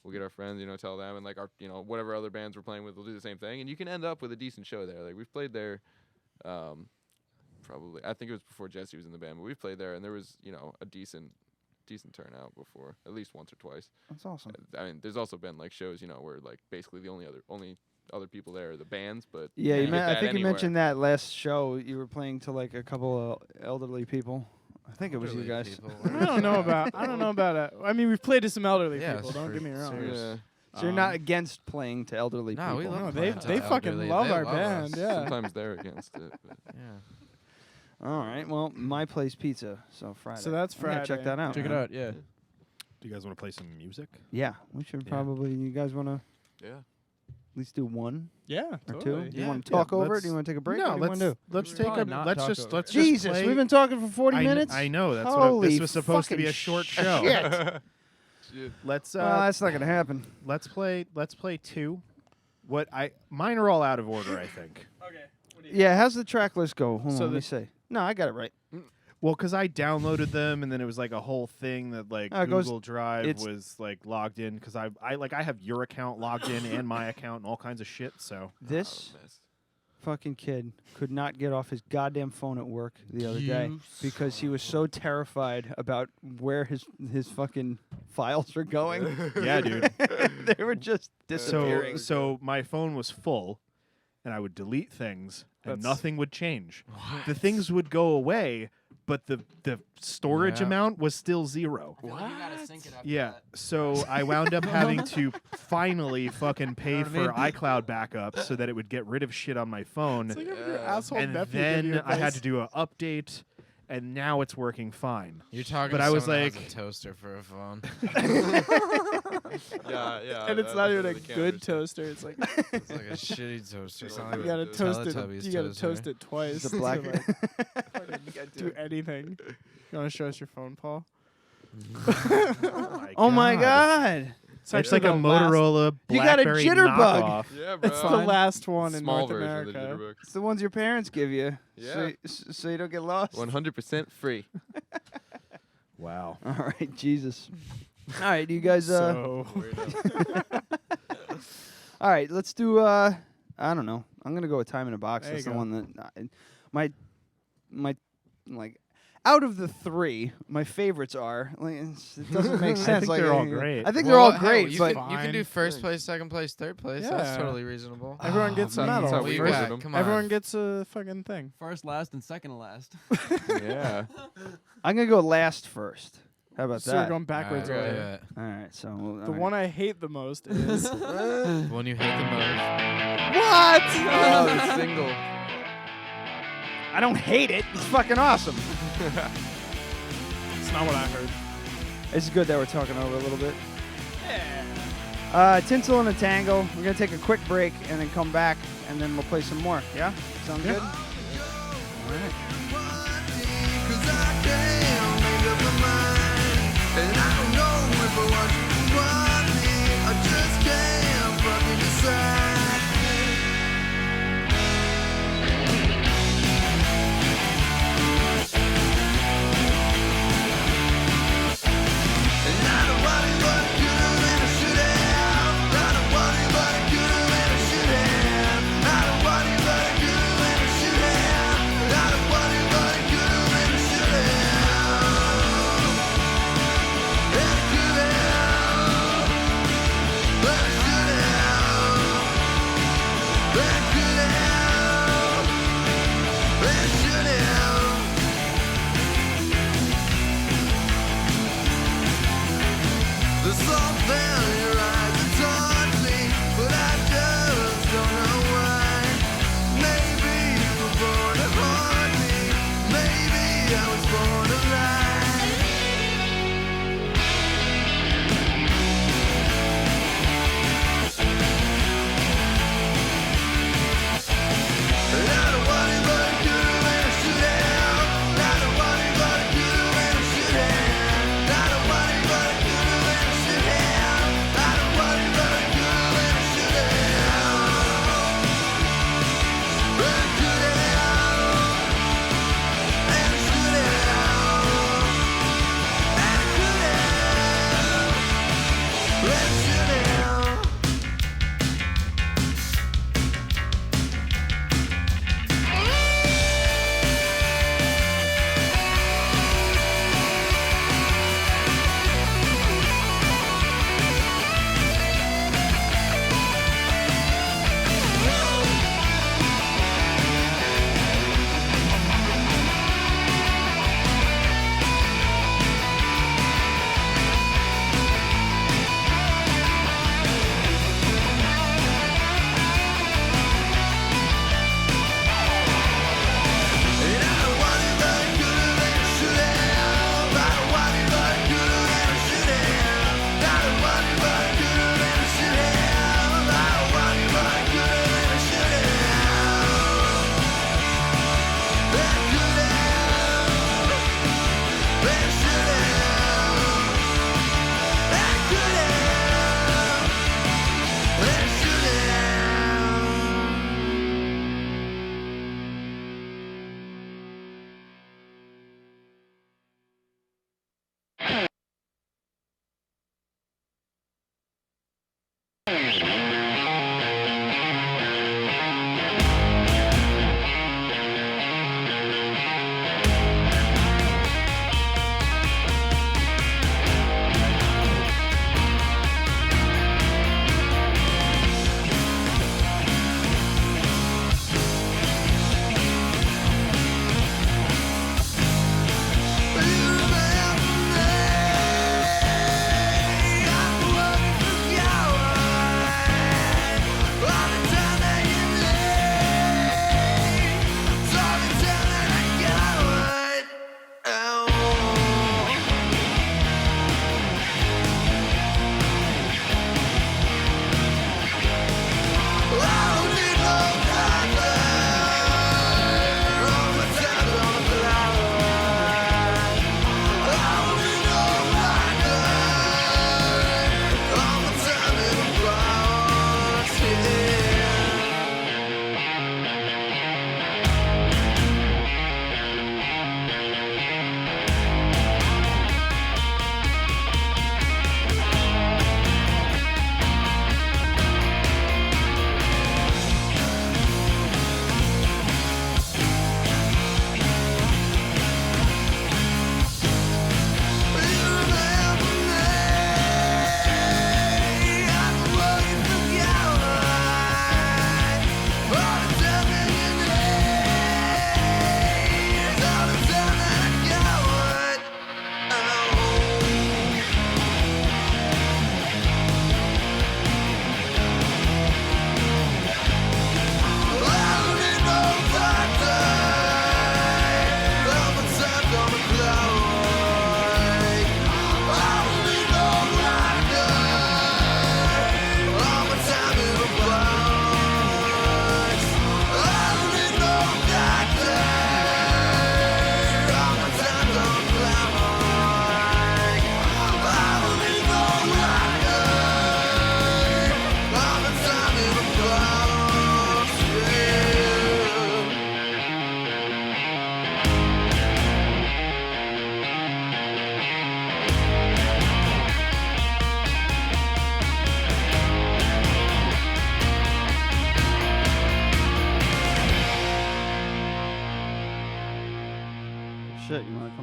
S13: We'll get our friends, tell them, and like our whatever other bands we're playing with, we'll do the same thing, and you can end up with a decent show there. Like we've played there, probably I think it was before Jesse was in the band, but we've played there, and there was a decent turnout before, at least once or twice.
S2: That's awesome.
S13: I mean, there's also been like shows, where like basically the only other people there are the bands, but
S2: Yeah,
S13: you
S2: I
S13: get that
S2: think you
S13: anywhere.
S2: mentioned that last show. You were playing to like a couple of elderly people. I think it was you
S11: Elderly
S2: guys.
S11: people.
S12: I don't know about it. I mean, we've played to some elderly
S11: Yeah,
S12: people. Don't
S11: for
S12: get me wrong.
S11: serious.
S13: Yeah.
S2: So you're not against playing to elderly
S11: No,
S2: people.
S11: we love
S12: No,
S11: playing
S12: they
S11: to
S12: fucking
S11: elderly.
S12: love
S11: They
S12: our
S11: love
S12: band.
S11: us.
S12: Yeah.
S13: Sometimes they're against it. But.
S11: Yeah.
S2: All right. Well, My Place Pizza. So Friday.
S12: So that's
S2: I'm gonna check
S12: Friday.
S2: that out.
S14: Check it
S2: man.
S14: out. Yeah.
S3: Do you guys want to play some music?
S2: Yeah, we should
S3: Yeah.
S2: probably. You guys want to
S13: Yeah.
S2: at least do one
S12: Yeah,
S2: or
S12: totally.
S2: two? Do you
S11: Yeah.
S2: want to talk
S3: Yeah,
S2: over it?
S3: let's-
S2: Do you want to take a break?
S3: No,
S2: what do you want to do?
S3: let's take
S14: probably
S3: a
S14: not
S3: let's
S14: talk
S3: just
S14: over
S3: let's
S14: it.
S3: just
S2: Jesus,
S3: play.
S2: we've been talking for 40
S3: I kn-
S2: minutes.
S3: I know that's
S2: Holy
S3: this was supposed to be a
S2: fucking
S3: short show.
S2: shit.
S3: Let's
S2: That's not gonna happen.
S3: let's play two. Mine are all out of order, I think.
S12: Okay.
S2: Yeah, how's the track list go? Hold
S12: So
S2: on, let me
S12: the-
S2: see. No, I got it right.
S3: Well, because I downloaded them, and then it was like a whole thing that like
S2: It goes-
S3: Google Drive
S2: it's-
S3: was like logged in because I have your account logged in and my account and all kinds of shit. So
S2: This
S13: Oh, mess.
S2: fucking kid could not get off his goddamn phone at work the other day because he was so terrified about where his fucking files were going.
S3: Yeah, dude.
S2: They were just disappearing.
S3: So my phone was full, and I would delete things, and nothing would change. The things would go away, but the storage amount was still 0. Yeah, so I wound up having to finally fucking pay for iCloud backup so that it would get rid of shit on my phone.
S12: It's like your asshole
S3: And
S12: nephew
S3: then
S12: giving you
S3: I had
S12: advice.
S3: to do an update, and now it's working fine.
S11: You're talking
S3: but
S11: to
S3: I was
S11: someone that
S3: like,
S11: has a toaster for a phone.
S13: Yeah.
S12: And it's not even a good toaster. It's like
S11: It's like a shitty toaster. It's not like
S12: you gotta
S11: a
S12: toast it.
S11: Teletubbies
S12: You gotta
S11: toaster.
S12: toast it twice.
S2: It's a black.
S12: to, like, fucking do anything. You want to show us your phone, Paul?
S2: Oh my god!
S3: It's like a Motorola
S2: You got a
S3: BlackBerry
S2: jitterbug.
S3: knockoff.
S13: Yeah, bro.
S12: It's the last one in
S13: Small
S12: North
S13: version of the
S12: America.
S13: jitterbug.
S2: It's the ones your parents give you,
S13: Yeah.
S2: so you don't get lost.
S13: 100% free.
S3: Wow.
S2: All right, Jesus. All right, you guys.
S12: So
S2: All right, let's do. I don't know. I'm gonna go with Time in a Box.
S12: There
S2: That's
S12: you
S2: the
S12: go.
S2: one that my like. Out of the 3, my favorites are. Like, it doesn't make sense.
S3: I think
S2: like,
S3: they're all great.
S2: I think they're all
S11: hell,
S2: great,
S11: you
S2: but
S11: can do first place, second place, third place. That's
S12: Yeah.
S11: totally reasonable.
S12: everyone gets a
S2: man.
S12: medal.
S2: That's how
S11: What
S13: we
S11: you
S13: voted
S11: got?
S13: them.
S11: Come on.
S12: Everyone gets a fucking thing.
S14: First, last, and second to last.
S13: Yeah.
S2: I'm gonna go last first. How about
S12: So
S2: that?
S12: we're going backwards
S11: All right,
S12: order.
S11: do it.
S2: All right, so
S12: The one I hate the most is
S11: The one you hate the most.
S12: what?
S13: Oh, the single.
S2: I don't hate it. It's fucking awesome.
S12: It's not what I heard.
S2: It's good that we're talking over a little bit. Yeah. Tinsel and a Tangle. We're gonna take a quick break and then come back and then we'll play some more. Yeah? Sound good? All right.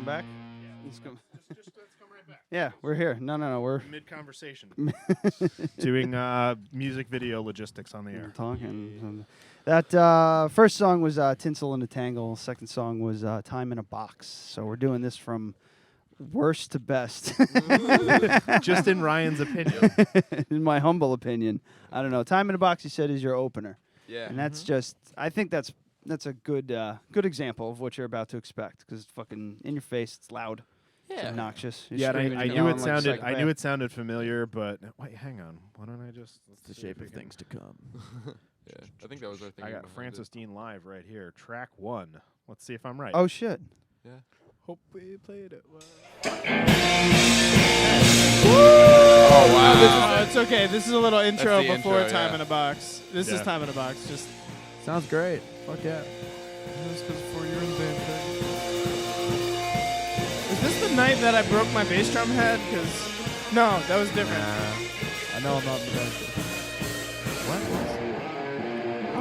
S2: come back? Let's come.
S3: Let's come right back.
S2: Yeah, we're here. No, we're
S3: mid-conversation. Doing music video logistics on the air.
S2: Talking. That first song was Tinsel in a Tangle. Second song was Time in a Box. So we're doing this from worst to best.
S3: Just in Ryan's opinion.
S2: In my humble opinion. I don't know. Time in a Box, you said, is your opener.
S13: Yeah.
S2: And that's just, I think that's a good example of what you're about to expect, because it's fucking in your face, it's loud. It's obnoxious.
S3: Yeah, I knew it sounded. I knew it sounded familiar, but wait, hang on. Why don't I just?
S14: It's the shape of things to come.
S13: Yeah, I think that was our thing.
S3: I got Francis Dean live right here. Track 1. Let's see if I'm right.
S2: Oh shit.
S13: Yeah.
S12: Hope we played it well.
S13: Oh wow.
S12: It's okay. This is a little intro
S13: the
S12: before
S13: intro,
S12: Time
S13: yeah.
S12: in a Box. This is Time in a Box. Just
S14: sounds great. Fuck yeah.
S12: This was before you were in the band. Is this the night that I broke my bass drum head? Because no, that was different.
S14: I know I'm not in the band.
S3: What?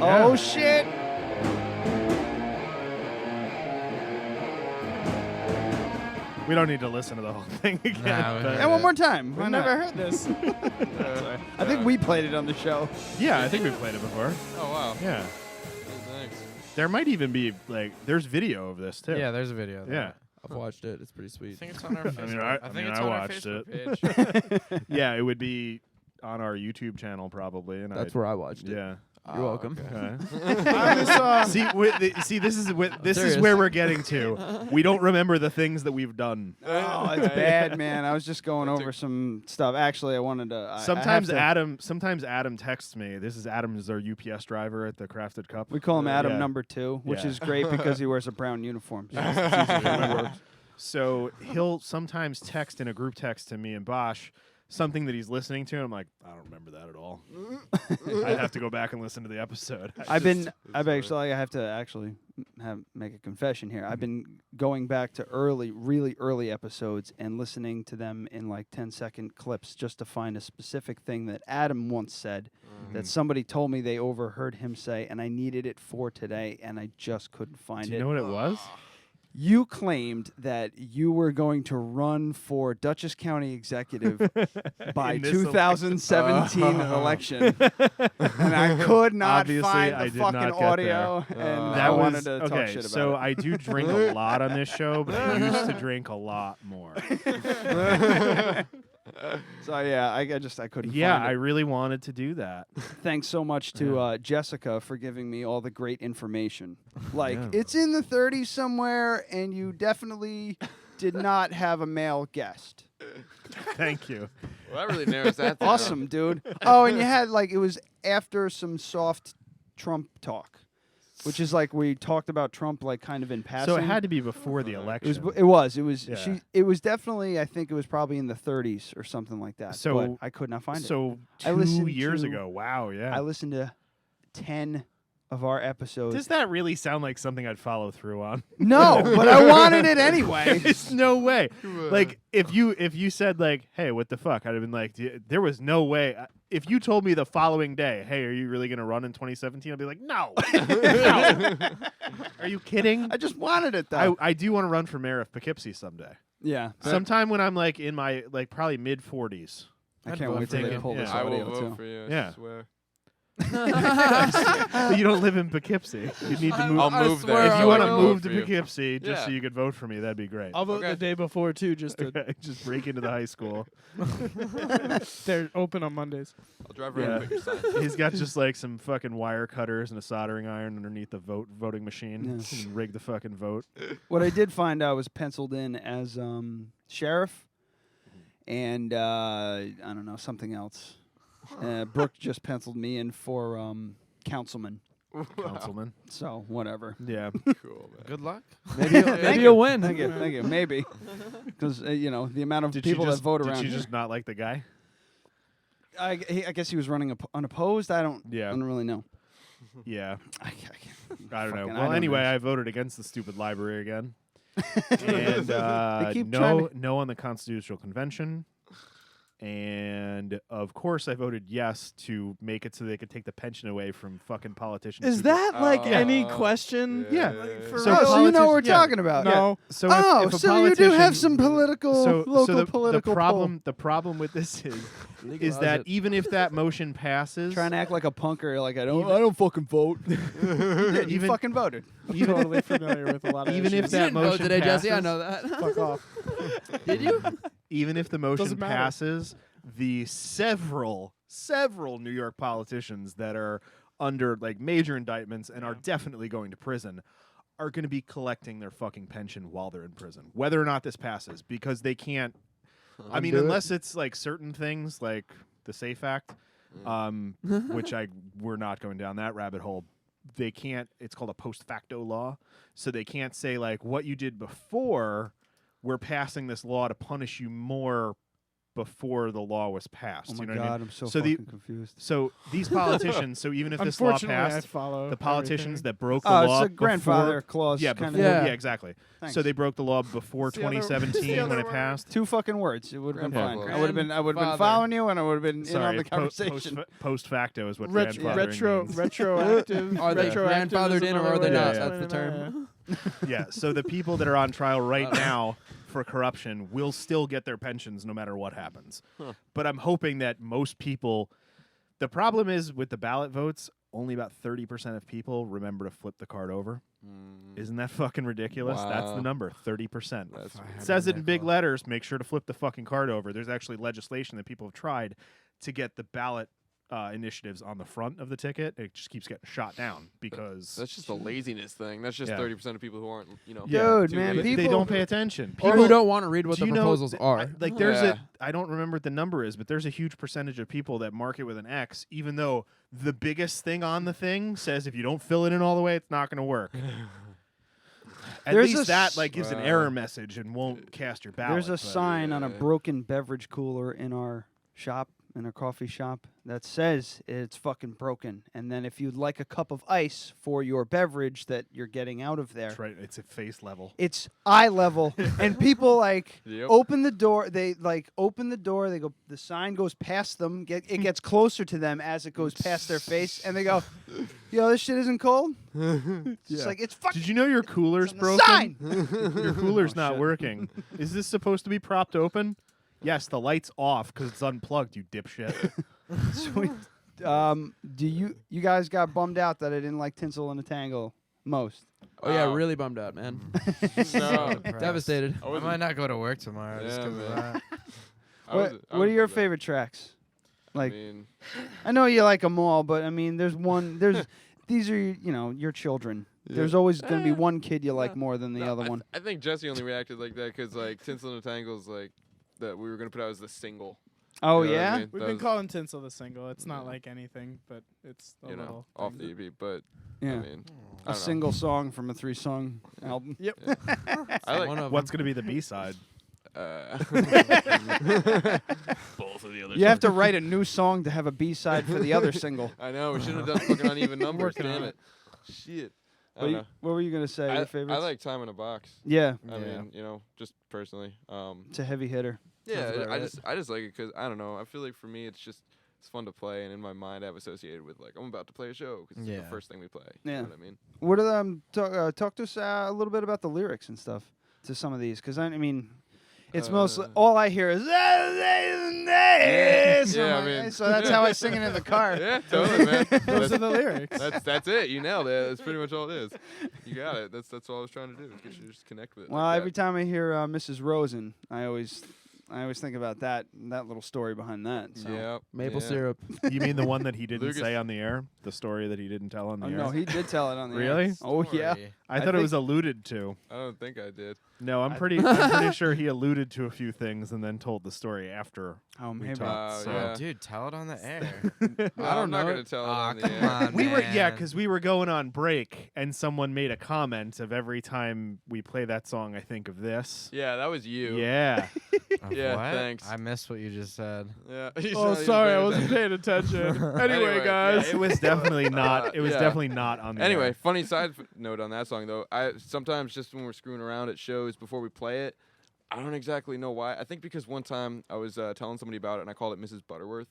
S2: Oh shit.
S3: We don't need to listen to the whole thing again.
S2: And one more time.
S12: I've never heard this.
S2: I think we played it on the show.
S3: Yeah, I think we played it before.
S13: Oh wow.
S3: Yeah.
S13: Thanks.
S3: There might even be there's video of this too.
S11: Yeah, there's a video.
S3: Yeah.
S14: I've watched it. It's pretty sweet.
S11: I think it's on our Facebook.
S3: I
S11: think
S3: mean,
S11: it's
S3: I
S11: on our
S3: watched
S11: Facebook page.
S3: Yeah, it would be on our YouTube channel probably, and
S14: That's where I watched it.
S3: Yeah.
S14: You're welcome.
S3: Okay. See, this is where we're getting to. We don't remember the things that we've done.
S2: Oh, it's bad, man. I was just going over some stuff. Actually, I wanted to.
S3: Sometimes Adam texts me. This is Adam is our UPS driver at the Crafted Cup.
S2: We call him Adam
S3: Yeah.
S2: number 2, which
S3: Yeah.
S2: is great because he wears a brown uniform. So it's easy to remember.
S3: So he'll sometimes text in a group text to me and Bosch something that he's listening to. And I'm like, I don't remember that at all. I'd have to go back and listen to the episode.
S2: I have to make a confession here. I've been going back to really early episodes and listening to them in like 10-second clips just to find a specific thing that Adam once said that somebody told me they overheard him say, and I needed it for today, and I just couldn't find it.
S3: Do you know what it was?
S2: You claimed that you were going to run for Dutchess County Executive by
S3: In this
S2: 2017 election. And I could not
S3: Obviously,
S2: find
S3: I
S2: the
S3: did
S2: fucking
S3: not get
S2: audio,
S3: there.
S2: and
S3: That
S2: I
S3: was
S2: wanted to talk
S3: okay.
S2: shit about
S3: So
S2: it.
S3: I do drink a lot on this show, but I used to drink a lot more.
S2: So yeah, I couldn't
S3: Yeah,
S2: find it.
S3: I really wanted to do that.
S2: Thanks so much to Jessica for giving me all the great information. Like,
S3: Yeah.
S2: it's in the 30s somewhere, and you definitely did not have a male guest.
S3: Thank you.
S13: Well, that really narrows that down.
S2: Awesome, dude. Oh, and you had, like, it was after some soft Trump talk, which is like we talked about Trump, like, kind of in passing.
S3: So it had to be before the election.
S2: It was.
S3: Yeah.
S2: It was definitely. I think it was probably in the 30s or something like that.
S3: So
S2: but I could not find it.
S3: So
S2: I listened
S3: 2 years
S2: to-
S3: ago. Wow. Yeah.
S2: I listened to 10 of our episodes.
S3: Does that really sound like something I'd follow through on?
S2: No, but I wanted it anyway.
S3: There's no way. Like if you said like, "Hey, what the fuck?" I'd have been like, "There was no way." If you told me the following day, "Hey, are you really going to run in 2017?" I'd be like, "No." No. Are you kidding?
S2: I just wanted it though.
S3: I do want to run for mayor of Poughkeepsie someday.
S2: Yeah.
S3: Sometime when I'm like in my like probably mid 40s.
S2: I can't wait till they pull this
S13: I
S2: audio
S13: will vote
S2: too.
S13: for you.
S3: Yeah.
S13: I swear.
S3: But you don't live in Poughkeepsie. You need to move.
S13: I'll move there.
S3: If
S13: I
S3: you want to
S13: will
S3: move
S13: vote
S3: to
S13: for you.
S3: Poughkeepsie just so
S13: Yeah.
S3: you could vote for me, that'd be great.
S12: I'll vote the day before too, just to
S3: Just break into the high school.
S12: they're open on Mondays.
S13: I'll drive around and pick your sign.
S3: He's got just like some fucking wire cutters and a soldering iron underneath the voting machine.
S2: Yeah.
S3: And rig the fucking vote.
S2: What I did find out was penciled in as sheriff, and I don't know, something else. Brooke just penciled me in for councilman.
S3: Councilman.
S2: So whatever.
S3: Yeah.
S13: Cool, man.
S11: Good luck.
S2: Maybe
S14: you'll win.
S2: Thank you. Maybe because the amount of people that vote around.
S3: Did you
S2: here.
S3: just not like the guy?
S2: I guess he was running unopposed. I don't really know.
S3: Yeah.
S2: I
S3: I don't know.
S2: fucking-
S3: Well,
S2: don't
S3: anyway,
S2: know.
S3: I voted against the stupid library again. And
S2: They keep trying
S3: no on the Constitutional Convention. And of course, I voted yes to make it so they could take the pension away from fucking politicians.
S12: Is
S3: who
S12: that like any question?
S3: Yeah.
S12: Like, for
S2: So,
S12: real?
S2: you know what we're
S3: yeah.
S2: talking about.
S12: No.
S3: So
S2: Oh,
S3: if a
S2: so you do have
S3: politician-
S2: some political, local political
S3: the problem with this is that even if that motion passes,
S2: trying to act like a punker, like I don't fucking vote. You did. You fucking voted.
S12: I'm totally familiar with a lot of
S3: even
S12: issues.
S3: if that motion
S14: today,
S3: passes,
S14: Jesse. I know that.
S12: Fuck off.
S14: Did you?
S3: even if the motion
S12: Doesn't matter.
S3: passes, the several New York politicians that are under like major indictments and are definitely going to prison are going to be collecting their fucking pension while they're in prison, whether or not this passes, because they can't. I mean, unless it's like certain things like the SAFE Act, which we're not going down that rabbit hole. They can't. It's called a post facto law, so they can't say like what you did before. We're passing this law to punish you more before the law was passed.
S2: Oh my
S3: you know what I
S2: God,
S3: mean?
S2: I'm so
S3: the-
S2: fucking confused.
S3: So these politicians, so even if this law
S12: Unfortunately, I
S3: passed,
S12: follow
S3: the politicians
S12: everything.
S3: that broke the
S2: Oh,
S3: law
S2: it's a grandfather
S3: before,
S2: clause
S3: yeah,
S2: kinda
S3: before,
S2: thing.
S3: yeah, exactly.
S2: Thanks.
S3: So they broke the law before
S12: It's the other-
S3: 2017
S12: it's the
S3: when
S12: other
S3: it
S12: word.
S3: passed.
S2: 2 fucking words. It would have been fine.
S13: Grandfather.
S2: I would have been following you, and I would have been in on the conversation.
S3: Post facto is what
S12: Retroactive.
S14: Are they
S12: Retroactive
S14: grandfathered
S12: is
S14: in or
S12: another
S14: are they
S12: way
S14: not?
S12: of
S14: That's the
S12: explaining
S14: term.
S3: Yeah, so the people that are on trial right now for corruption will still get their pensions no matter what happens. But I'm hoping that most people. The problem is with the ballot votes, only about 30% of people remember to flip the card over. Isn't that fucking ridiculous? That's the
S13: Wow.
S3: number, 30%.
S13: That's
S3: It says it in big letters, make sure to flip the fucking card over. There's actually legislation that people have tried to get the ballot initiatives on the front of the ticket. It just keeps getting shot down because
S13: That's just a laziness thing. That's just
S3: Yeah.
S13: 30% of people who aren't,
S2: Dude,
S13: too
S2: man,
S13: lazy.
S3: they
S2: people-
S3: don't pay attention.
S14: Or who don't want to read what
S3: Do
S14: the
S3: you know
S14: proposals
S3: th-
S14: are.
S3: Like there's
S13: Yeah.
S3: I don't remember what the number is, but there's a huge percentage of people that mark it with an X, even though the biggest thing on the thing says if you don't fill it in all the way, it's not going to work. At
S2: There's
S3: least
S2: a
S3: that
S2: s-
S3: like gives an
S13: Wow.
S3: error message and won't cast your ballot.
S2: There's a
S3: but-
S2: sign on a
S13: Yeah.
S2: broken beverage cooler in our shop, in our coffee shop, that says it's fucking broken. And then if you'd like a cup of ice for your beverage that you're getting out of there,
S3: That's right. It's at face level.
S2: it's eye level. And people like
S13: Yep.
S2: open the door. They like open the door. They go. The sign goes past them. It gets closer to them as it goes past their face, and they go, "Yo, this shit isn't cold." It's like it's fucking.
S3: Did you know your cooler's
S2: on the
S3: broken?
S2: sign.
S3: Your cooler's
S2: Oh,
S3: not
S2: shit.
S3: working. Is this supposed to be propped open? Yes, the light's off because it's unplugged, you dipshit.
S2: Sweet. Do you guys got bummed out that I didn't like Tinsel and a Tangle most?
S14: Oh yeah,
S13: Wow.
S14: really bummed out, man.
S13: No.
S14: Devastated.
S11: I might not go to work tomorrow just
S13: Yeah,
S11: 'cause of
S13: man.
S11: that.
S2: What are your favorite tracks? Like,
S13: I mean,
S2: I know you like them all, but I mean, there's these are your children.
S13: Yeah.
S2: There's always gonna be one kid you like more than the
S13: no,
S2: other one.
S13: I think Jesse only reacted like that because like Tinsel and the Tangles like that we were gonna put out as the single.
S2: Oh
S13: You know what I
S2: yeah.
S13: mean?
S12: We've
S13: That
S12: been
S13: was,
S12: calling Tinsel the single. It's not like anything, but it's a little
S13: off
S12: thing.
S13: the EP, but
S2: Yeah.
S13: I mean, I
S2: A
S13: don't
S2: single song from a 3-song album.
S12: Yep.
S13: know. I like
S14: One of
S3: What's going to be the B-side?
S5: Both of the other
S2: You have to write a new song to have a B-side for the other single.
S13: I know we should have done fucking uneven numbers.
S12: Working on
S13: Damn
S12: it.
S13: it! Shit. I
S2: What,
S13: don't
S2: you-
S13: know.
S2: what were you gonna say? Your favorites?
S13: I like Time in a Box.
S2: Yeah,
S13: I
S11: Yeah.
S13: mean, just personally.
S2: it's a heavy hitter.
S13: Yeah,
S14: about
S13: I
S14: right.
S13: just like it because I don't know. I feel like for me, it's fun to play, and in my mind, I have associated with like I'm about to play a show because it's
S11: Yeah.
S13: the first thing we play.
S2: Yeah.
S13: You know what I mean?
S2: What are them? Talk to us a little bit about the lyrics and stuff to some of these, because I mean, it's mostly all I hear is.
S13: Yeah,
S2: So,
S13: I mean,
S2: so that's how I sing it in the car.
S13: Yeah, totally, man.
S12: Those are the lyrics.
S13: That's it. You nailed it. That's pretty much all it is. You got it. That's all I was trying to do. Is get you to just connect with it.
S2: Well,
S13: like
S2: every
S13: that.
S2: time I hear Mrs. Rosen, I always think about that little story behind that. So.
S13: Yeah.
S14: Maple
S13: yeah.
S14: syrup.
S3: You mean the one that he didn't
S13: Lucas-
S3: say on the air? The story that he didn't tell on the
S2: Oh,
S3: air?
S2: no, he did tell it on the air.
S3: Really?
S2: Oh yeah.
S3: I
S2: I
S3: thought it
S2: think-
S3: was alluded to.
S13: I don't think I did.
S3: No, I'm pretty sure he alluded to a few things and then told the story after
S2: Oh,
S3: we
S2: maybe.
S3: talked. so.
S13: yeah.
S11: Oh, dude, tell it on the air.
S13: I'm not gonna tell it
S11: Aw,
S13: on the
S11: come
S13: air.
S11: on,
S3: We were
S11: man.
S3: because we were going on break and someone made a comment of every time we play that song I think of this.
S13: Yeah, that was you.
S3: Yeah.
S11: Of
S13: Yeah,
S11: what?
S13: thanks.
S11: I missed what you just said.
S13: Yeah.
S12: Oh, sorry, I wasn't paying attention. Anyway,
S3: Yeah,
S12: guys.
S3: it was definitely not. It was
S13: Yeah.
S3: definitely not on the
S13: Anyway,
S3: air.
S13: funny side note on that song though. I sometimes just when we're screwing around at shows before we play it, I don't exactly know why. I think because one time I was telling somebody about it and I called it Mrs. Butterworth.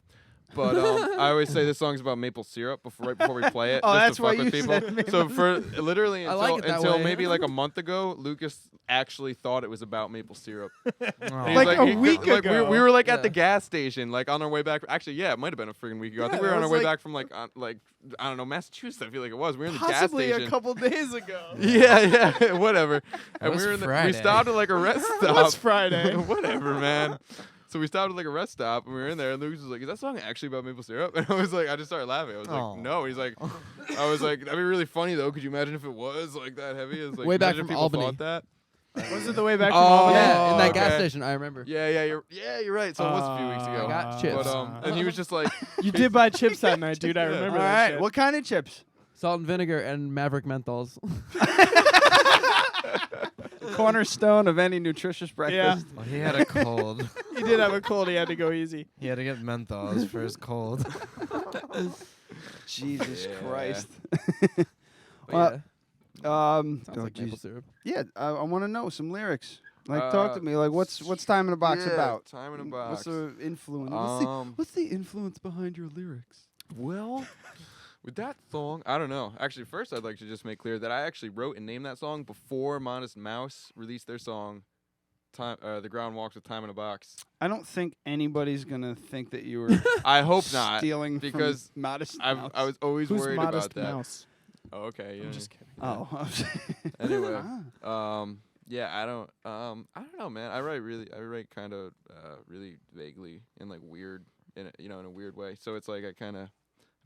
S13: But I always say this song's about maple syrup right before we play it.
S2: Oh,
S13: just
S2: that's
S13: to
S2: why
S13: fuck with
S2: you
S13: people.
S2: said maple
S13: So for literally
S14: I like it that
S13: until
S14: way.
S13: maybe like a month ago, Lucas actually thought it was about maple syrup. He's
S12: Like a week ago.
S13: We were like
S14: Yeah.
S13: at the gas station, like on our way back. Actually, yeah, it might have been a freaking week ago. I think we were
S12: that
S13: on our
S12: was
S13: way
S12: like-
S13: back from like I don't know, Massachusetts. I feel like it was. We were in the
S12: Possibly
S13: gas station.
S12: a couple days ago.
S13: Yeah, whatever. And
S11: was
S13: we were in we
S11: Friday.
S13: stopped at like a rest stop.
S12: What's Friday?
S13: Whatever, man. So we stopped at like a rest stop and we were in there and Lucas was like, "Is that song actually about maple syrup?" And I was like, I just started laughing. I was
S11: Oh.
S13: like, "No." He's like, I was like, "That'd be really funny though. Could you imagine if it was like that heavy?" It was like,
S14: Way back
S13: imagine if
S14: from
S13: people
S14: Albany.
S13: thought that.
S12: Was it the way back from
S13: Oh,
S12: Albany?
S14: Yeah, in that gas
S13: okay.
S14: station, I remember.
S13: Yeah, you're right. So it was a few weeks ago.
S14: I got chips.
S13: But and he was just like,
S12: You did buy chips that night, dude. I remember
S2: All
S12: that
S2: right,
S12: shit.
S2: what kind of chips?
S14: Salt and vinegar and Maverick Menthols.
S2: Cornerstone of any nutritious breakfast.
S11: Well, he had a cold.
S12: He did have a cold. He had to go easy.
S11: He had to get menthols for his cold.
S2: Jesus
S13: Yeah.
S2: Christ.
S14: But
S2: Well,
S14: yeah,
S2: Um,
S14: sounds
S2: oh,
S14: like maple
S2: Jesus.
S14: syrup.
S2: Yeah, I want to know some lyrics. Like, talk to me. Like, what's Time in a Box
S13: yeah,
S2: about?
S13: Time in a
S2: What's
S13: Box.
S2: the influence? What's the influence behind your lyrics?
S13: Well, with that song, I don't know. Actually, first I'd like to just make clear that I actually wrote and named that song before Modest Mouse released their song, "Time." The Ground Walks with Time in a Box.
S2: I don't think anybody's gonna think that you were
S13: I hope not,
S2: stealing
S13: because
S2: from Modest
S13: I
S2: Mouse.
S13: was always
S12: Who's
S13: worried
S12: Modest
S13: about that.
S12: Mouse?
S13: Oh, okay. Yeah.
S12: I'm just kidding.
S2: Oh.
S13: Anyway,
S2: Ah.
S13: yeah, I don't know, man. I write kind of really vaguely and like weird in a weird way. So it's like I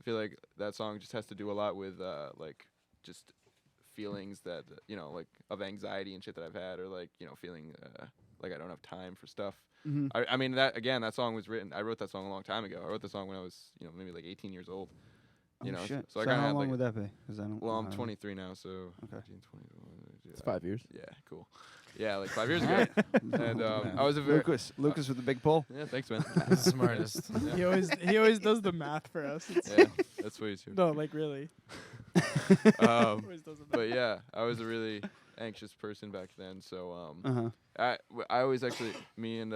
S13: feel like that song just has to do a lot with like just feelings that like of anxiety and shit that I've had, or like feeling like I don't have time for stuff.
S2: Mhm.
S13: I mean that song was written. I wrote that song a long time ago. I wrote the song when I was
S2: Oh,
S13: maybe like 18 years old.
S2: shit.
S13: So I
S2: So
S13: kind of
S2: how
S13: had
S2: long
S13: like,
S2: would that be? 'Cause I don't.
S13: well, I'm
S2: know.
S13: 23 now, so
S2: Okay.
S13: 18, 21,
S14: It's 5 years.
S13: yeah, cool. Yeah, like 5 years ago. And I was a very
S2: Lucas with the big pull.
S13: yeah, thanks, man.
S11: The smartest.
S12: He always does the math for us.
S13: Yeah, that's way too.
S12: No, like really. Always does the math.
S13: But yeah, I was a really anxious person back then. So
S2: Uh-huh.
S13: I always actually me and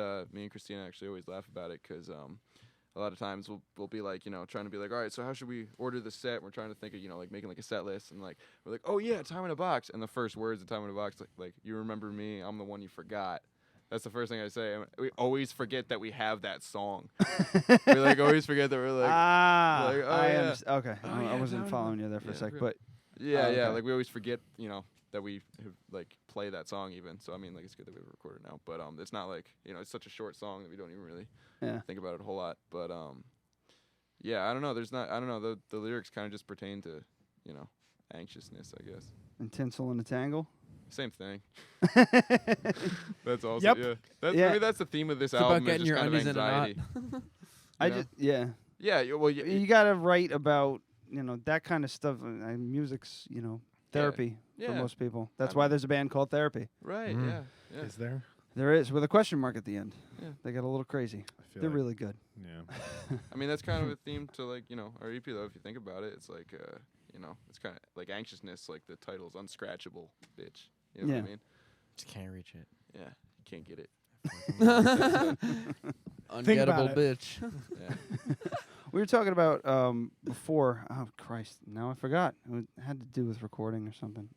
S13: Christina actually always laugh about it because a lot of times we'll be like trying to be like, all right, so how should we order the set? We're trying to think of like making like a set list, and like we're like, oh yeah, Time in a Box, and the first words of Time in a Box like you remember me, I'm the one you forgot. That's the first thing I say. And we always forget that we have that song. We like always forget that we're like,
S2: like,
S13: oh,
S2: I
S13: yeah.
S2: Okay,
S13: Oh,
S2: I
S13: yeah,
S2: wasn't
S13: no,
S2: following you there for a
S13: yeah,
S2: sec,
S13: really.
S2: but
S13: yeah,
S2: Oh,
S13: yeah.
S2: okay.
S13: Like we always forget, that we have, like play that song even. So I mean, like it's good that we have recorded now, but it's not like it's such a short song that we don't even really think about it a whole lot. But yeah, I don't know. I don't know. The lyrics kind of just pertain to anxiousness, I guess.
S2: and Tinsel and a Tangle.
S13: Same thing. That's also
S12: Yep.
S13: yeah. That's
S2: Yeah.
S13: maybe that's the theme of this
S14: It's about
S13: album.
S14: getting
S13: is just
S14: your
S13: kind of
S14: undies in a knot.
S13: anxiety.
S2: I
S13: know?
S2: just yeah.
S13: Yeah. Well, yeah.
S2: You gotta write about that kind of stuff. Music's therapy for
S13: Yeah.
S2: most people. That's
S13: I
S2: why
S13: mean-
S2: there's a band called Therapy.
S13: Right.
S11: Mm.
S13: Yeah. Yeah.
S3: Is there?
S2: There is, with a question mark at the end.
S13: Yeah.
S2: They got a little crazy.
S3: I feel
S2: They're
S3: like-
S2: really good.
S3: Yeah.
S13: I mean, that's kind of a theme to like our EP though. If you think about it, it's like it's kind of like anxiousness. Like the title's unscratchable, bitch. You know what I
S2: Yeah.
S13: mean?
S11: Just can't reach it.
S13: Yeah. You can't get it.
S14: Ungettable
S12: about
S14: bitch.
S13: Yeah.
S2: We were talking about before. Oh Christ! Now I forgot. It had to do with recording or something.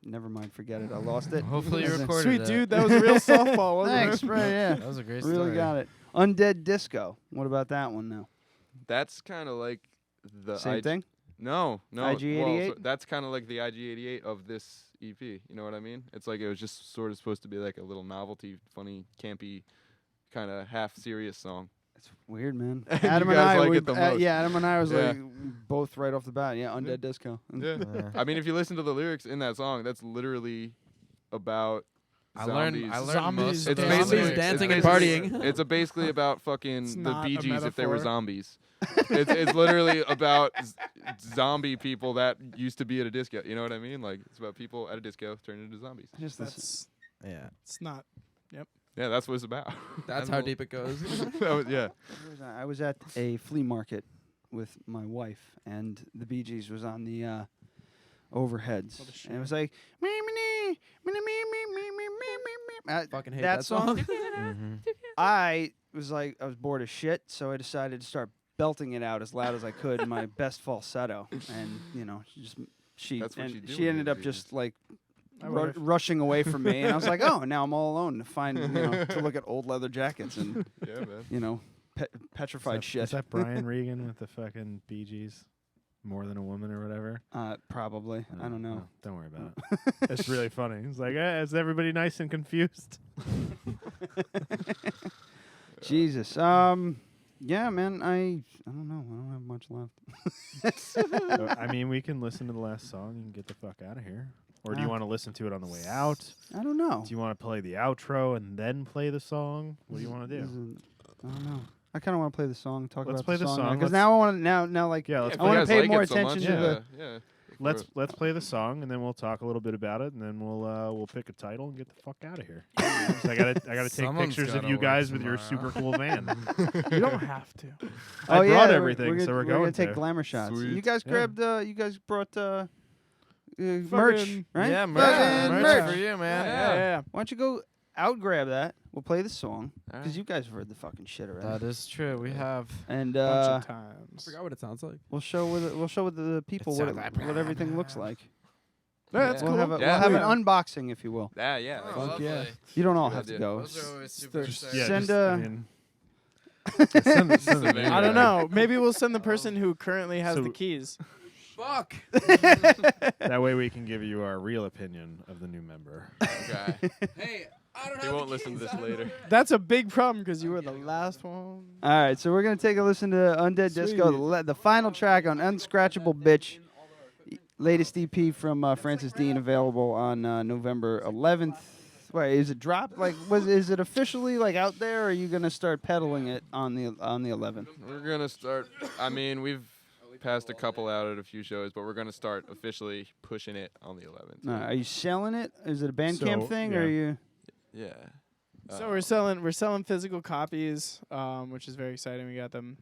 S2: Never mind. Forget it. I lost it.
S11: Hopefully you
S2: Listen,
S11: recorded
S12: Sweet
S11: that.
S12: dude, that was a real softball, wasn't
S2: Thanks,
S12: it?
S2: right? Yeah,
S11: That was a great
S2: really
S11: story.
S2: got it. Undead Disco. What about that one now?
S13: That's kind of like the
S2: Same thing.
S13: No.
S2: IG-88?
S13: Well, that's kind of like the IG-88 of this EP. You know what I mean? It's like it was just sort of supposed to be like a little novelty, funny, campy, kind of half serious song.
S2: It's weird, man.
S13: And
S2: Adam
S13: you
S2: and
S13: guys
S2: I
S13: like
S2: would,
S13: it the most.
S2: yeah, Adam and I was
S13: Yeah.
S2: like both right off the bat. Yeah, Undead Disco.
S13: Yeah.
S11: Yeah.
S13: I mean, if you listen to the lyrics in that song, that's literally about zombies.
S11: I learned
S12: Zombies
S11: most
S13: It's
S11: of
S12: dancing.
S11: the
S13: basically
S11: lyrics.
S14: dancing
S13: it's
S14: and
S13: basically-
S14: partying.
S13: It's basically about fucking
S12: It's
S13: the
S12: not
S13: Bee
S12: a
S13: Gees if they were
S12: metaphor.
S13: zombies. It's literally about zombie people that used to be at a disco. You know what I mean? Like it's about people at a disco turning into zombies.
S2: Just this.
S12: That's
S11: Yeah.
S12: it's not.
S13: Yeah, that's what it's about.
S14: That's how deep it goes.
S13: That was- yeah.
S2: I was at a flea market with my wife, and the Bee Gees was on the overheads, and it was like
S14: Fucking hate
S2: that
S14: that
S2: song.
S14: song.
S2: I was bored as shit, so I decided to start belting it out as loud as I could in my best falsetto, and she
S13: That's what you do
S2: she
S13: when
S2: ended
S13: you're
S2: up just like
S12: I would've-
S2: rushing away from me, and I was like, oh, now I'm all alone to find to look at old leather jackets and
S13: Yeah, man.
S2: petrified
S3: Is
S2: shit.
S3: that Brian Regan with the fucking Bee Gees? More Than a Woman or whatever?
S2: Probably. I don't know.
S3: No, don't worry about it. It's really funny. It's like, is everybody nice and confused?
S2: Jesus. Yeah, man. I don't know. I don't have much left.
S3: So, I mean, we can listen to the last song and get the fuck out of here. Or do you want to listen to it on the way out?
S2: I don't know.
S3: Do you want to play the outro and then play the song? What do you want to do?
S2: I don't know. I kind of want to play the song.
S3: Let's play the song
S2: because now I want to now like
S3: Yeah,
S2: I want to pay more attention to the.
S13: Yeah.
S3: Let's play the song and then we'll talk a little bit about it and then we'll pick a title and get the fuck out of here. So I gotta take
S11: Someone's
S3: pictures of
S11: gotta
S3: you
S11: work
S3: guys with your
S11: tomorrow.
S3: super cool van.
S12: You don't have to.
S3: I brought
S2: yeah,
S3: everything, so we're
S2: gonna
S3: going
S2: take
S3: to.
S2: glamour shots.
S13: Sweet.
S2: You guys
S3: Yeah.
S2: grabbed. You guys brought merch,
S12: Fucking-
S2: right?
S11: Yeah,
S2: Fucking
S11: merch for you, man.
S12: Yeah.
S2: Why don't you go out grab that? We'll play the song
S11: All
S2: because
S11: right.
S2: you guys have heard the fucking shit already.
S11: That is true. We have.
S2: And
S12: Bunch of
S14: I
S12: times.
S14: forgot what it sounds like.
S2: we'll show with the people what
S11: sounds like
S2: what everything looks like.
S12: Yeah, that's
S2: We'll
S12: cool.
S2: have a,
S13: Yeah.
S2: we'll have an unboxing, if you will.
S13: Yeah.
S11: Oh,
S13: Like,
S11: lovely.
S2: You don't all
S13: Good
S2: have to
S13: idea.
S2: go.
S11: Those are always super exciting.
S3: Yeah,
S2: Send
S3: just,
S2: a-
S3: I mean, send the van
S12: I don't
S3: back.
S12: know. Maybe we'll send the person who currently has
S3: So-
S12: the keys.
S11: Fuck.
S3: That way we can give you our real opinion of the new member.
S13: Okay.
S11: Hey, I don't
S13: He
S11: have
S13: won't
S11: the
S13: listen to
S11: keys.
S13: this
S11: I don't
S13: later.
S11: know.
S12: That's a big problem because you were the last one.
S2: All right, so we're gonna take a listen to Undead Disco, the final track on Unscratchable Bitch, latest EP from Francis Dean, available on November 11th. Wait, is it dropped? Like, is it officially like out there? Or are you gonna start peddling it on the 11th?
S13: We're gonna start. I mean, we've passed a couple out at a few shows, but we're gonna start officially pushing it on the 11th.
S2: Are you selling it? Is it a Bandcamp
S3: So,
S2: thing,
S3: yeah.
S2: or are you?
S13: Yeah.
S12: So we're selling physical copies, which is very exciting. We got them.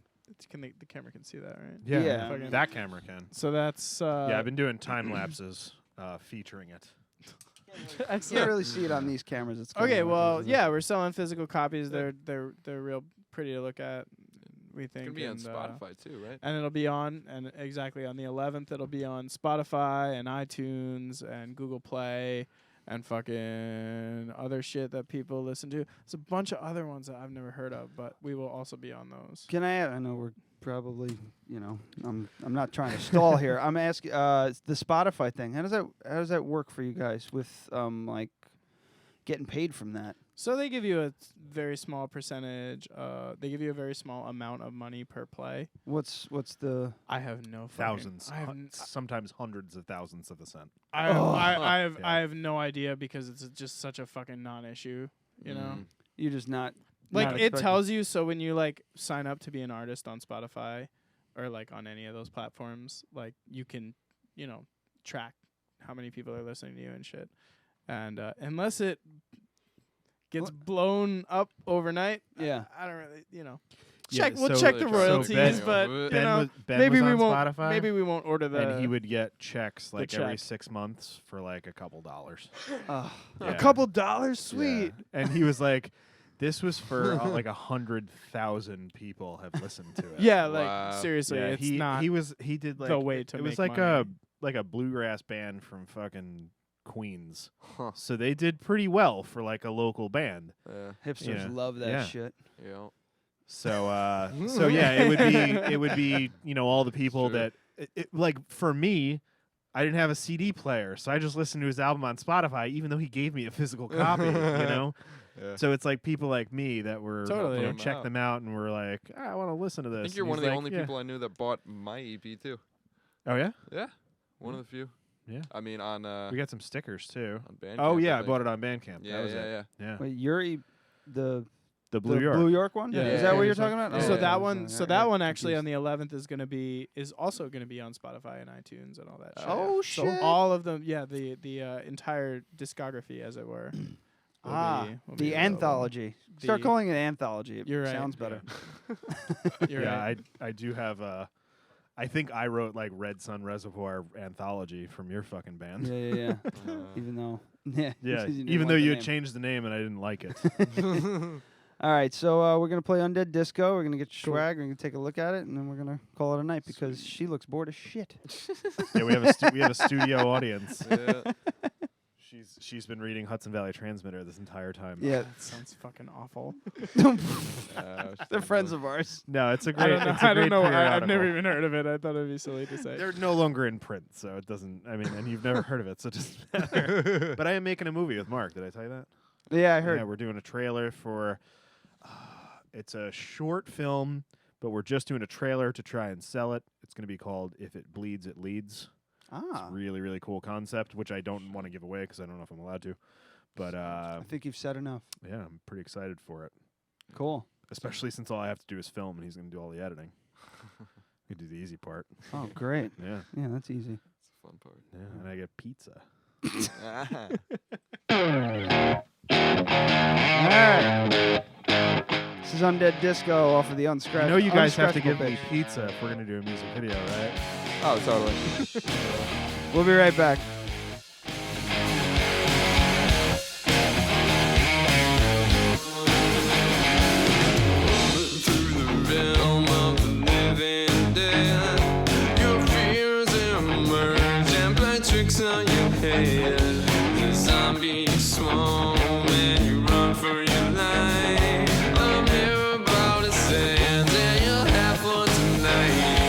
S12: The camera can see that, right?
S2: Yeah.
S12: Fucking-
S3: That camera can.
S12: So that's
S3: Yeah, I've been doing time lapses featuring it.
S2: You
S12: excellent.
S2: can't really see it on these cameras. It's kinda
S12: Okay,
S2: like
S12: well,
S2: this,
S12: yeah, we're selling physical copies. They're real pretty to look at. We
S13: It's
S12: think
S13: gonna be on
S12: and,
S13: Spotify too, right?
S12: and it'll be on exactly on the 11th. It'll be on Spotify and iTunes and Google Play and fucking other shit that people listen to. There's a bunch of other ones that I've never heard of, but we will also be on those.
S2: Can I know we're probably, I'm not trying to stall here. I'm asking the Spotify thing. How does that work for you guys with like getting paid from that?
S12: So they give you a very small percentage. They give you a very small amount of money per play.
S2: What's the
S12: I have no fucking-
S3: Thousands,
S12: I have, n-
S3: sometimes hundreds of thousands of a cent.
S12: I have, I have,
S3: Yeah.
S12: I have no idea because it's just such a fucking non-issue. You know,
S2: you're just not
S12: like
S2: not
S12: it
S2: expecting-
S12: tells you. So when you like sign up to be an artist on Spotify or like on any of those platforms, like you can, track how many people are listening to you and shit. And unless it gets blown up overnight,
S2: Yeah.
S12: I don't really,
S3: Yeah,
S12: check. We'll
S3: so-
S12: check the
S3: so
S12: royalties,
S3: Ben-
S12: but
S3: Ben
S12: maybe
S3: was
S12: we
S3: on
S12: won't.
S3: Spotify,
S12: Maybe we won't order the.
S3: and he would get checks like every
S12: check.
S3: 6 months for like a couple dollars.
S12: A
S3: Yeah.
S12: couple dollars, sweet.
S3: And he was like, "This was for like 100,000 people have listened to it."
S12: Yeah, like seriously,
S3: Yeah,
S12: it's not.
S3: He did like
S12: the way to
S3: it was
S12: make
S3: like
S12: money.
S3: a bluegrass band from fucking Queens.
S13: Huh.
S3: So they did pretty well for like a local band.
S2: Hipsters
S3: Yeah.
S2: love that
S3: Yeah.
S2: shit.
S13: Yeah.
S3: So so yeah, it would be all the people that like for me, I didn't have a CD player, so I just listened to his album on Spotify, even though he gave me a physical copy.
S13: Yeah.
S3: So it's like people like me that were
S12: Totally.
S3: check them out and were like, I want to listen to this.
S13: I think you're
S3: And
S13: one of
S3: he's
S13: the
S3: like,
S13: only
S3: "Yeah."
S13: people I knew that bought my EP too.
S3: Oh yeah,
S13: Yeah, one of the few.
S3: Yeah.
S13: I mean, on
S3: we got some stickers too.
S13: on Bandcamp.
S3: Oh yeah, I
S13: think.
S3: bought it on Bandcamp.
S13: Yeah,
S3: that was
S13: yeah,
S3: it.
S13: yeah.
S3: Yeah.
S2: Wait, Yuri, the
S3: Blue York.
S2: Blue York one?
S3: Yeah.
S2: Is that what you're
S3: Yeah.
S2: talking about?
S13: Yeah.
S12: So
S13: Yeah.
S12: that one,
S2: Yeah,
S12: that
S2: yeah,
S12: one actually
S2: confused.
S12: on the 11th is also going to be on Spotify and iTunes and all that shit.
S2: Oh
S12: So
S2: shit!
S12: all of them, yeah, the entire discography, as it were. will be
S2: The
S12: available.
S2: anthology. Start
S12: The-
S2: calling it anthology. It
S12: You're right.
S2: sounds better.
S12: You're
S3: yeah,
S12: right.
S3: I do have a I think I wrote like Red Sun Reservoir anthology from your fucking band.
S2: Yeah. Even though,
S3: yeah,
S2: you didn't
S3: even
S2: like
S3: though
S2: the
S3: you
S2: name.
S3: had changed the name and I didn't like it.
S2: All right, so we're gonna play Undead Disco. We're gonna get
S12: Cool.
S2: swag. We're gonna take a look at it, and then we're gonna call it a night because she looks bored as shit.
S3: Yeah, we have a studio audience.
S13: Yeah.
S3: She's been reading Hudson Valley Transmitter this entire time.
S2: Yeah,
S12: That sounds fucking awful.
S2: They're friends of ours.
S3: No, it's a
S12: I
S3: great.
S12: don't know.
S3: It's a
S12: I don't
S3: great
S12: know. I've
S3: periodical.
S12: never even heard of it. I thought it'd be silly to say.
S3: They're no longer in print, so it doesn't. I mean, and you've never heard of it, so it doesn't matter. But I am making a movie with Mark. Did I tell you that?
S2: Yeah, I heard.
S3: Yeah, we're doing a trailer for. It's a short film, but we're just doing a trailer to try and sell it. It's going to be called "If It Bleeds, It Leads." It's a really, really cool concept, which I don't want to give away because I don't know if I'm allowed to. But
S2: I think you've said enough.
S3: yeah, I'm pretty excited for it.
S2: Cool.
S3: Especially since all I have to do is film, and he's going to do all the editing. We do the easy part.
S2: Oh, great.
S3: Yeah.
S2: Yeah, that's easy.
S13: It's a fun part.
S3: Yeah, and I get pizza.
S2: All right. This is Undead Disco off of the Unscratched.
S3: I know you guys have to
S2: Unscratchable
S3: give me
S2: page.
S3: pizza if we're going to do a music video, right?
S13: Oh, totally.
S2: We'll be right back.
S15: On your head, the zombie swarm, and you run for your life. I'm here about to say that you'll have fun tonight.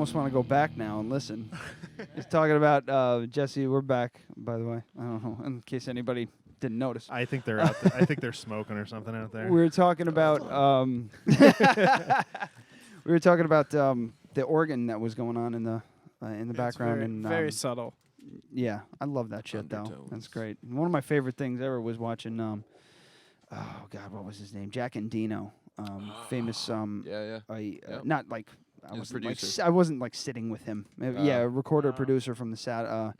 S2: almost want to go back now and listen. He's talking about Jesse. We're back, by the way. I don't know, in case anybody didn't notice.
S3: I think they're out there. I think they're smoking or something out there.
S2: We were talking about we were talking about the organ that was going on in the background,
S12: very,
S2: and
S12: very subtle.
S2: Yeah, I love that shit though. That's great. And one of my favorite things ever was watching oh God, what was his name? Jack and Dino, famous not like I wasn't like I wasn't like sitting with him. A recorder producer from the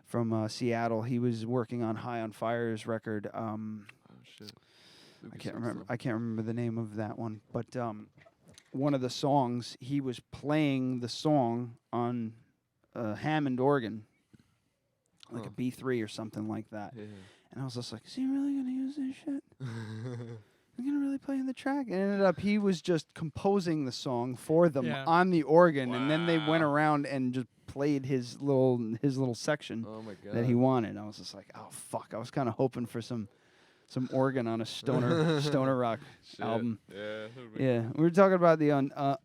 S2: from Seattle. He was working on High on Fire's record. I can't remember the name of that one, but one of the songs he was playing the song on a Hammond organ, like a B3 or something like that. Yeah. And I was just like, is he really gonna use this shit? We're gonna really play the track. And it ended up he was just composing the song for them on the organ, and then they went around and just played his little section that he wanted. I was just like, oh fuck! I was kind of hoping for some some organ on a stoner rock album.
S13: Yeah.
S2: Yeah, we were talking about the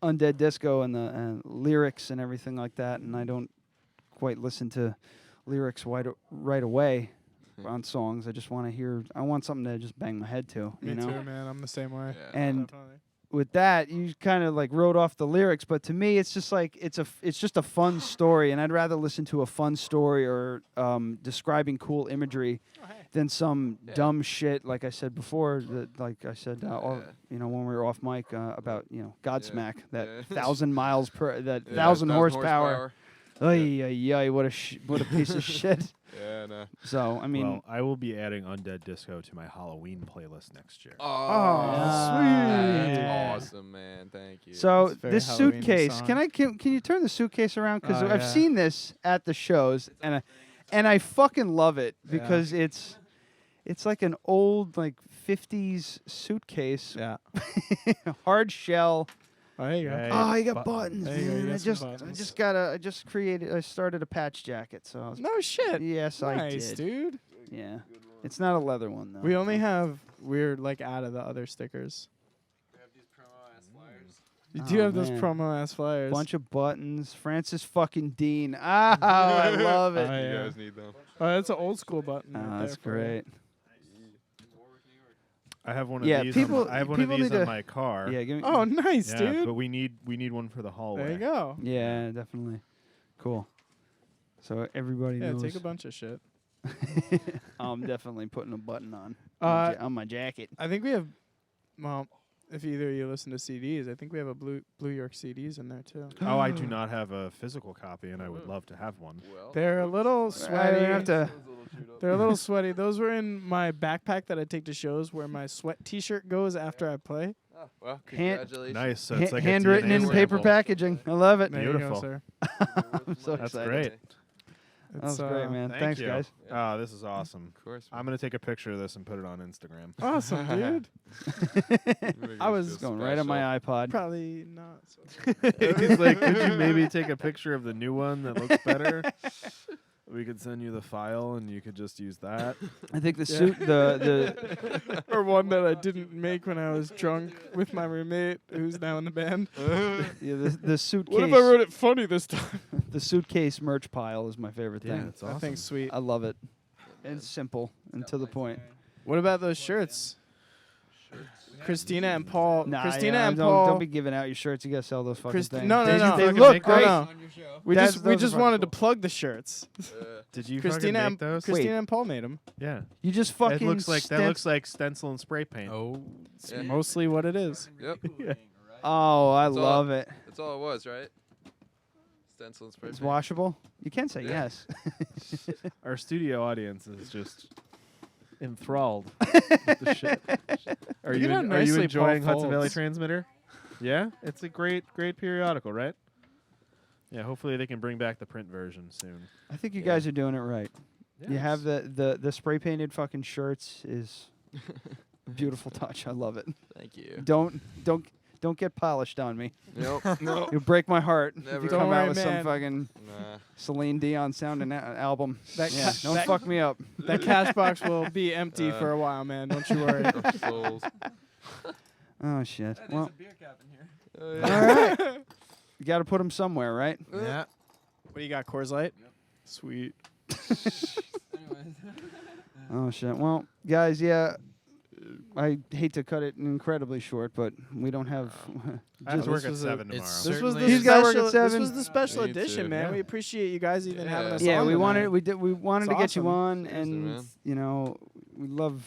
S2: Undead Disco and the lyrics and everything like that, and I don't quite listen to lyrics right away on songs. I just want to hear. I want something to just bang my head to.
S12: Me
S2: you know?
S12: too, man. I'm the same way.
S13: Yeah.
S2: And
S12: Definitely.
S2: with that, you kind of like wrote off the lyrics, but to me, it's just like it's just a fun story, and I'd rather listen to a fun story or describing cool imagery than some dumb shit. Like I said before, like I said, when we were off mic about Godsmack, that 1,000 miles per, that 1,000 horsepower. Ay, what a piece of shit.
S13: Yeah, no.
S2: So I mean,
S3: well, I will be adding Undead Disco to my Halloween playlist next year.
S2: sweet.
S13: That's awesome, man. Thank you.
S2: So
S12: very
S2: this
S12: Halloween
S2: suitcase,
S12: song.
S2: can you turn the suitcase around? Because
S12: Oh,
S2: I've
S12: yeah.
S2: seen this at the shows, and I fucking love it because it's like an old like 50s suitcase.
S12: Yeah.
S2: Hard shell.
S12: Oh, there you go.
S3: Hey,
S2: Oh, you got buttons.
S12: There you go, you
S2: Man.
S12: got some buttons.
S2: I started a patch jacket. So I was,
S12: No shit.
S2: yes,
S12: Nice,
S2: I did.
S12: dude.
S2: Yeah, it's not a leather one though.
S12: We're like out of the other stickers.
S13: We have these promo ass flyers.
S12: You do
S2: Oh,
S12: have those
S2: man.
S12: promo ass flyers.
S2: Bunch of buttons. Francis fucking Dean. Ah, I love it.
S12: Oh,
S13: You
S12: yeah.
S13: guys need them.
S12: Oh, that's an old school button.
S2: Oh,
S12: right
S2: that's
S12: there for you.
S2: great.
S3: I have one of
S2: Yeah,
S3: these.
S2: people-
S3: I have one of
S2: people
S3: these
S2: need
S3: in
S2: to-
S3: my car.
S2: Yeah, give me.
S12: Oh, nice,
S3: Yeah,
S12: dude.
S3: but we need one for the hallway.
S12: There you go.
S2: Yeah, definitely. Cool. So everybody
S12: Yeah,
S2: knows.
S12: take a bunch of shit.
S2: I'm definitely putting a button on
S12: Uh,
S2: my jacket.
S12: I think we have, well, if either of you listen to CDs, I think we have a Blue York CDs in there too.
S3: Oh, I do not have a physical copy, and I would love to have one.
S13: Well,
S12: They're a little
S2: I
S12: sweaty.
S2: don't have to.
S12: They're a little sweaty. Those were in my backpack that I take to shows where my sweat T-shirt goes after I play.
S13: oh, well,
S2: Hand-
S13: congratulations.
S3: Nice. So it's like a
S2: handwritten
S3: DNA
S2: in
S3: sample.
S2: paper packaging. I love it.
S12: There you go,
S3: Beautiful.
S12: sir.
S2: I'm so
S3: That's
S2: excited.
S3: great.
S2: That was
S12: It's,
S2: great, man.
S3: Thank
S2: Thanks,
S3: you.
S2: guys.
S3: Oh, this is awesome.
S13: Of course.
S3: I'm gonna take a picture of this and put it on Instagram.
S12: Awesome, dude. I was
S2: Going right on my iPod.
S12: probably not. So
S3: It's like, could you maybe take a picture of the new one that looks better? We could send you the file, and you could just use that.
S2: I think the suit, the
S12: or one that I didn't make when I was drunk with my roommate, who's now in the band.
S2: the suitcase.
S12: What if I wrote it funny this time?
S2: The suitcase merch pile is my favorite
S3: Yeah,
S2: thing.
S3: it's
S12: That
S3: awesome.
S12: thing's sweet.
S2: I love it. It's simple and to the point.
S12: What about those shirts? Christina and Paul.
S2: Nah,
S12: Christina
S2: yeah,
S12: and
S2: don't,
S12: Paul.
S2: Don't be giving out your shirts. You gotta sell those fucking things.
S12: No, no, no.
S2: They
S3: fucking
S2: look
S3: make
S2: great.
S3: those?
S12: We
S2: That's-
S12: just
S2: those are fucking
S12: wanted to plug the shirts.
S3: Did you
S12: Christina
S3: fucking
S12: and
S3: make those?
S12: Christina and Paul made them.
S3: Yeah.
S2: You just fucking.
S3: It looks like that looks like stencil and spray paint.
S14: Oh,
S12: It's
S13: Yeah.
S12: mostly what it is.
S13: Yep.
S2: Oh, I
S13: That's all-
S2: love it.
S13: That's all it was, right? Stencil and spray
S2: It's
S13: paint.
S2: washable. You can say
S13: Yeah.
S2: yes.
S3: Our studio audience is just enthralled with the shit. Are
S12: Look
S3: you
S12: at how
S3: are you
S12: nicely
S3: enjoying
S12: Paul
S3: Hudson Valley
S12: folds.
S3: Transmitter? Yeah, it's a great periodical, right? Yeah, hopefully they can bring back the print version soon.
S2: I think you guys are doing it right. You have the spray painted fucking shirts is a beautiful touch. I love it.
S13: Thank you.
S2: Don't get polished on me.
S13: Nope. No.
S2: You'll break my heart if
S13: Never.
S2: you
S12: Don't
S2: come
S12: worry,
S2: out with some
S12: man.
S2: fucking
S13: Nah.
S2: Celine Dion sounding album.
S12: That
S2: Yeah,
S12: ca-
S2: don't
S12: that-
S2: fuck me up.
S12: That cash box will be empty for a while, man. Don't you worry.
S13: Souls.
S2: Oh shit. Well,
S14: beer cap in here.
S13: Oh,
S2: all
S13: yeah.
S2: right. You got to put them somewhere, right?
S14: Yeah.
S12: What do you got, Coors Light? Sweet.
S14: Anyways.
S2: Oh shit. Well, guys, yeah. I hate to cut it incredibly short, but we don't have.
S3: I have to work
S12: this
S3: at
S12: was
S3: 7
S14: It's
S3: tomorrow.
S12: This was
S14: Certainly
S12: the
S14: is.
S2: He's gotta work at
S12: special. This
S2: 7.
S12: was the special
S13: Me
S12: edition,
S13: too.
S12: man.
S13: Yeah.
S12: We appreciate you guys even having
S13: Yeah.
S12: us.
S2: Yeah,
S12: on
S2: we
S12: tonight.
S2: wanted we wanted
S12: It's
S2: to get you
S12: awesome.
S2: on,
S13: Seriously,
S2: and
S13: man.
S2: you know we love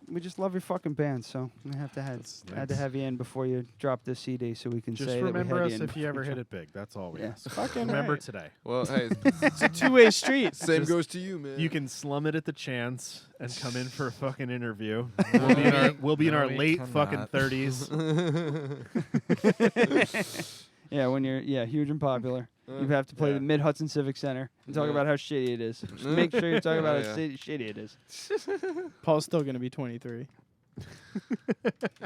S2: we just love your fucking band, so we have to had to have you in before you drop this CD, so we can
S3: Just
S2: say that we
S3: remember
S2: had
S3: us
S2: you in
S3: if you
S2: before
S3: ever hit
S2: drop-
S3: it big. That's all we
S2: Yeah.
S3: ask.
S12: Fucking
S3: Remember
S12: right.
S3: today.
S13: Well, hey,
S12: It's a two-way street.
S13: same
S3: Just-
S13: goes to you, man.
S3: You can slum it at the chance and come in for a fucking interview.
S14: No,
S3: We'll be in our
S14: we
S3: late
S14: cannot.
S3: fucking 30s.
S2: Yeah, when you're huge and popular, you have to play
S3: Yeah.
S2: the Mid Hudson Civic Center and talk
S13: Yeah.
S2: about how shitty it is. Just make sure you talk about
S13: Yeah.
S2: how shitty it is.
S12: Paul's still gonna be 23.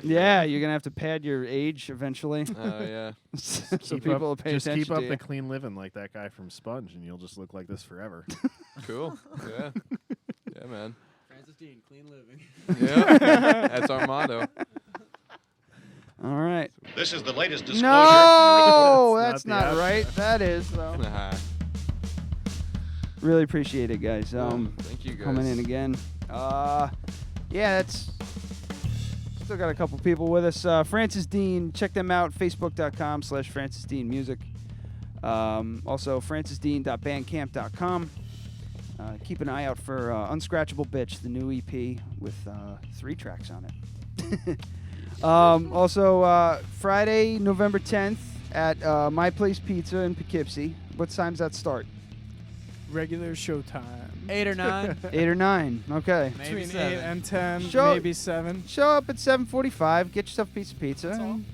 S2: Yeah, you're gonna have to pad your age eventually,
S13: Oh yeah.
S2: so
S3: Keep
S2: people
S3: up-
S2: will pay
S3: just
S2: attention
S3: keep up
S2: to
S3: the
S2: you.
S3: clean living like that guy from Sponge, and you'll just look like this forever.
S13: Cool. Yeah. Yeah, man.
S14: Francis Dean, clean living.
S13: Yeah, that's our motto.
S2: All right.
S1: This is the latest disclosure.
S2: No,
S1: in the
S2: that's not right. That is though. Really appreciate it, guys.
S13: Thank you, guys.
S2: Coming in again. Yeah, that's. Still got a couple people with us. Francis Dean, check them out. Facebook.com/Francis Dean Music. Also, francisdean.bandcamp.com. Keep an eye out for Unscratchable Bitch, the new EP with 3 tracks on it. Also, Friday, November 10th at My Place Pizza in Poughkeepsie. What time's that start?
S12: Regular showtime.
S14: 8 or 9.
S2: 8 or 9. Okay.
S12: Between 8 and 10,
S2: Show-
S12: maybe 7.
S2: Show up at 7:45. Get yourself a piece of pizza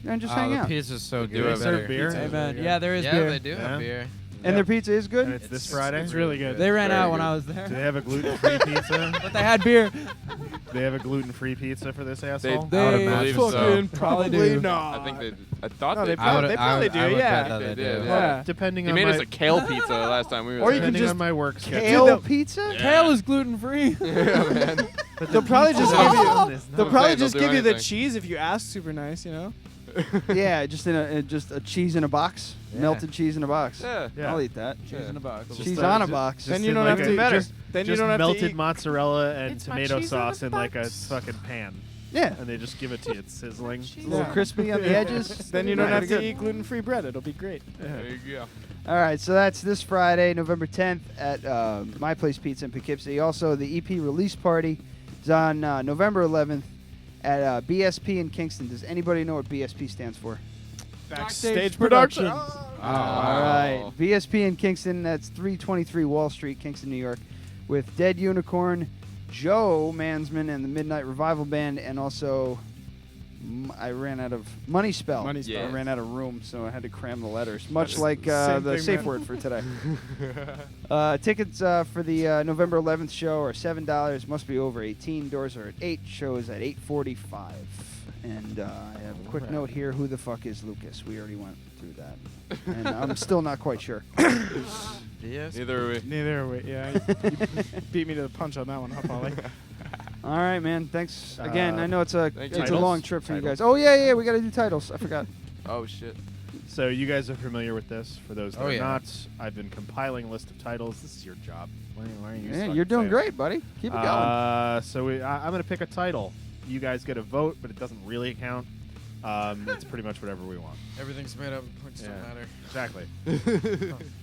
S2: and just hang
S11: the
S2: out.
S11: pizza's so
S13: Do
S11: good.
S13: have
S3: serve beer?
S11: Pizza's
S14: Amen.
S11: really good.
S14: Yeah, there is
S11: yeah,
S14: beer.
S11: they do have beer.
S2: And their pizza is good?
S3: And it's this Friday?
S12: It's really good.
S14: They ran
S13: Very
S14: out when
S13: good.
S14: I was there.
S3: Do they have a gluten-free pizza?
S14: But they had beer.
S3: Do they have a gluten-free pizza for this asshole?
S14: They
S11: I would imagine so.
S14: fucking probably do.
S12: not.
S13: I think they. I thought
S12: No,
S13: they.
S12: they probably do, yeah.
S11: Bet that
S13: They
S11: they
S13: did,
S11: do.
S12: Yeah.
S3: Depending
S13: He
S3: on
S13: made
S3: my
S13: us a kale pizza last time we were
S12: Or you
S13: there.
S12: can
S3: depending
S12: just
S3: on my work schedule.
S2: Kale pizza?
S14: Kale is gluten free.
S13: Yeah, man.
S12: They'll probably just give you. They'll probably
S13: saying
S12: just
S13: they'll do
S12: give you the
S13: anything.
S12: cheese if you ask super nice, you know.
S2: Yeah, just in a cheese in a box.
S14: Yeah.
S2: Melted cheese in a box.
S13: Yeah.
S2: I'll eat that.
S14: Cheese in a box.
S2: Cheese on a box.
S12: Then
S3: Just
S12: you
S3: in
S12: don't
S3: like
S12: have
S3: a-
S12: to
S2: better.
S3: Just,
S12: Then you
S3: just
S12: don't have to
S3: melted
S12: eat.
S3: mozzarella and
S12: It's my
S3: tomato
S12: cheese in a
S3: sauce in like a
S12: box.
S3: fucking pan.
S2: Yeah.
S3: And they just give it to you. It's sizzling.
S2: A little crispy on the edges.
S12: Then you don't
S2: Right,
S12: have to
S2: good.
S12: eat gluten-free bread. It'll be great.
S13: There you go.
S2: All right, so that's this Friday, November 10th at My Place Pizza in Poughkeepsie. Also, the EP release party is on November 11th at BSP in Kingston. Does anybody know what BSP stands for?
S12: Backstage production.
S2: All right, BSP in Kingston. That's 323 Wall Street, Kingston, New York, with Dead Unicorn, Joe Mansman, and the Midnight Revival Band, and also I ran out of Money Spell.
S12: Money Spell.
S2: I ran out of room, so I had to cram the letters, much like
S12: same
S2: the
S12: thing,
S2: safe
S12: man.
S2: word for today. Tickets for the November 11th show are $7. Must be over 18. Doors are at 8. Shows at 8:45. And I have a quick note here. Who the fuck is Lucas? We already went through that, and I'm still not quite sure.
S11: Yes.
S13: Neither are we.
S12: Neither are we. Yeah, you beat me to the punch on that one, huh, Polly?
S2: All right, man. Thanks again. I know it's a
S13: thank
S2: it's
S13: you.
S2: a long trip for you guys. Oh yeah, we got to do titles. I forgot.
S13: Oh shit.
S3: So you guys are familiar with this. For those that
S11: Oh,
S3: are
S11: yeah.
S3: not, I've been compiling a list of titles. This is your job. Why are you
S2: Yeah,
S3: fucking
S2: you're doing
S3: saying it?
S2: great, buddy. Keep it going.
S3: So I'm going to pick a title. You guys get a vote, but it doesn't really count. It's pretty much whatever we want.
S11: Everything's made up. Points don't matter.
S3: Exactly.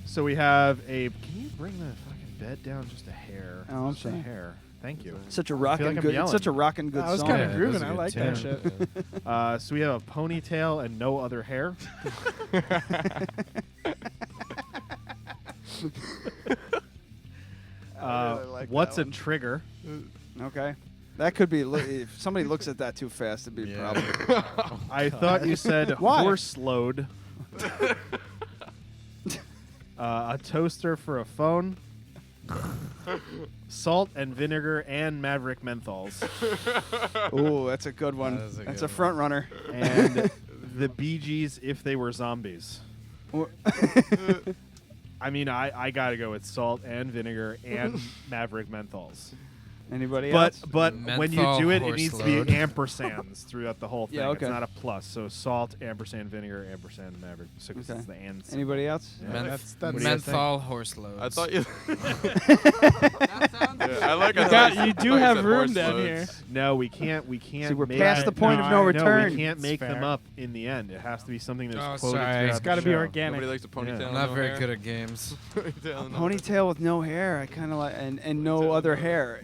S3: So we have a. Can you bring the fucking bed down just a hair?
S2: Oh, I'm
S3: Just a
S2: sorry.
S3: hair. Thank you.
S2: Such a
S3: I feel
S2: rockin'
S3: like I'm
S2: good. It's
S3: yelling.
S2: such a rockin' good
S12: I was
S2: song.
S12: kind
S11: Yeah,
S12: of
S11: it
S12: grooving.
S11: was a
S12: I
S11: good
S12: like
S11: tune.
S12: that shit.
S3: So we have a ponytail and no other hair. What's a trigger?
S2: Okay. That could be. If somebody looks at that too fast, it'd be a problem.
S3: I thought you said
S2: Why?
S3: horse load. A toaster for a phone. Salt and vinegar and Maverick Menthols.
S2: Ooh, that's a good one.
S11: That is a
S2: That's
S11: good
S2: a front runner.
S3: And the Bee Gees if they were zombies. I mean, I gotta go with salt and vinegar and Maverick Menthols.
S2: Anybody
S3: But
S2: else?
S3: but when you
S11: Menthol
S3: do it, it
S11: horse
S3: needs to be
S11: load.
S3: ampersands throughout the whole thing.
S2: Yeah, okay.
S3: It's not a plus. So salt, ampersand, vinegar, ampersand, Maverick. So it's
S2: Okay.
S3: the and. symbol.
S2: Anybody else?
S3: Yeah.
S12: That's
S3: What do you guys think?
S11: Menthol horse loads.
S13: I thought you. I like.
S12: You do have room down here.
S3: No, we can't. We can't.
S2: See, we're
S3: make
S2: past the point of no return.
S3: we can't
S12: It's
S3: make them
S12: fair.
S3: up in the end. It has to be something that's
S11: Oh,
S3: quoted
S11: sorry.
S3: throughout
S11: It's
S3: the
S12: gotta be
S3: show.
S12: organic.
S13: Nobody likes a ponytail.
S3: Yeah.
S11: I'm
S13: no
S11: not very
S13: hair.
S11: good at games.
S2: A ponytail with no hair. I kind of like, and no other hair.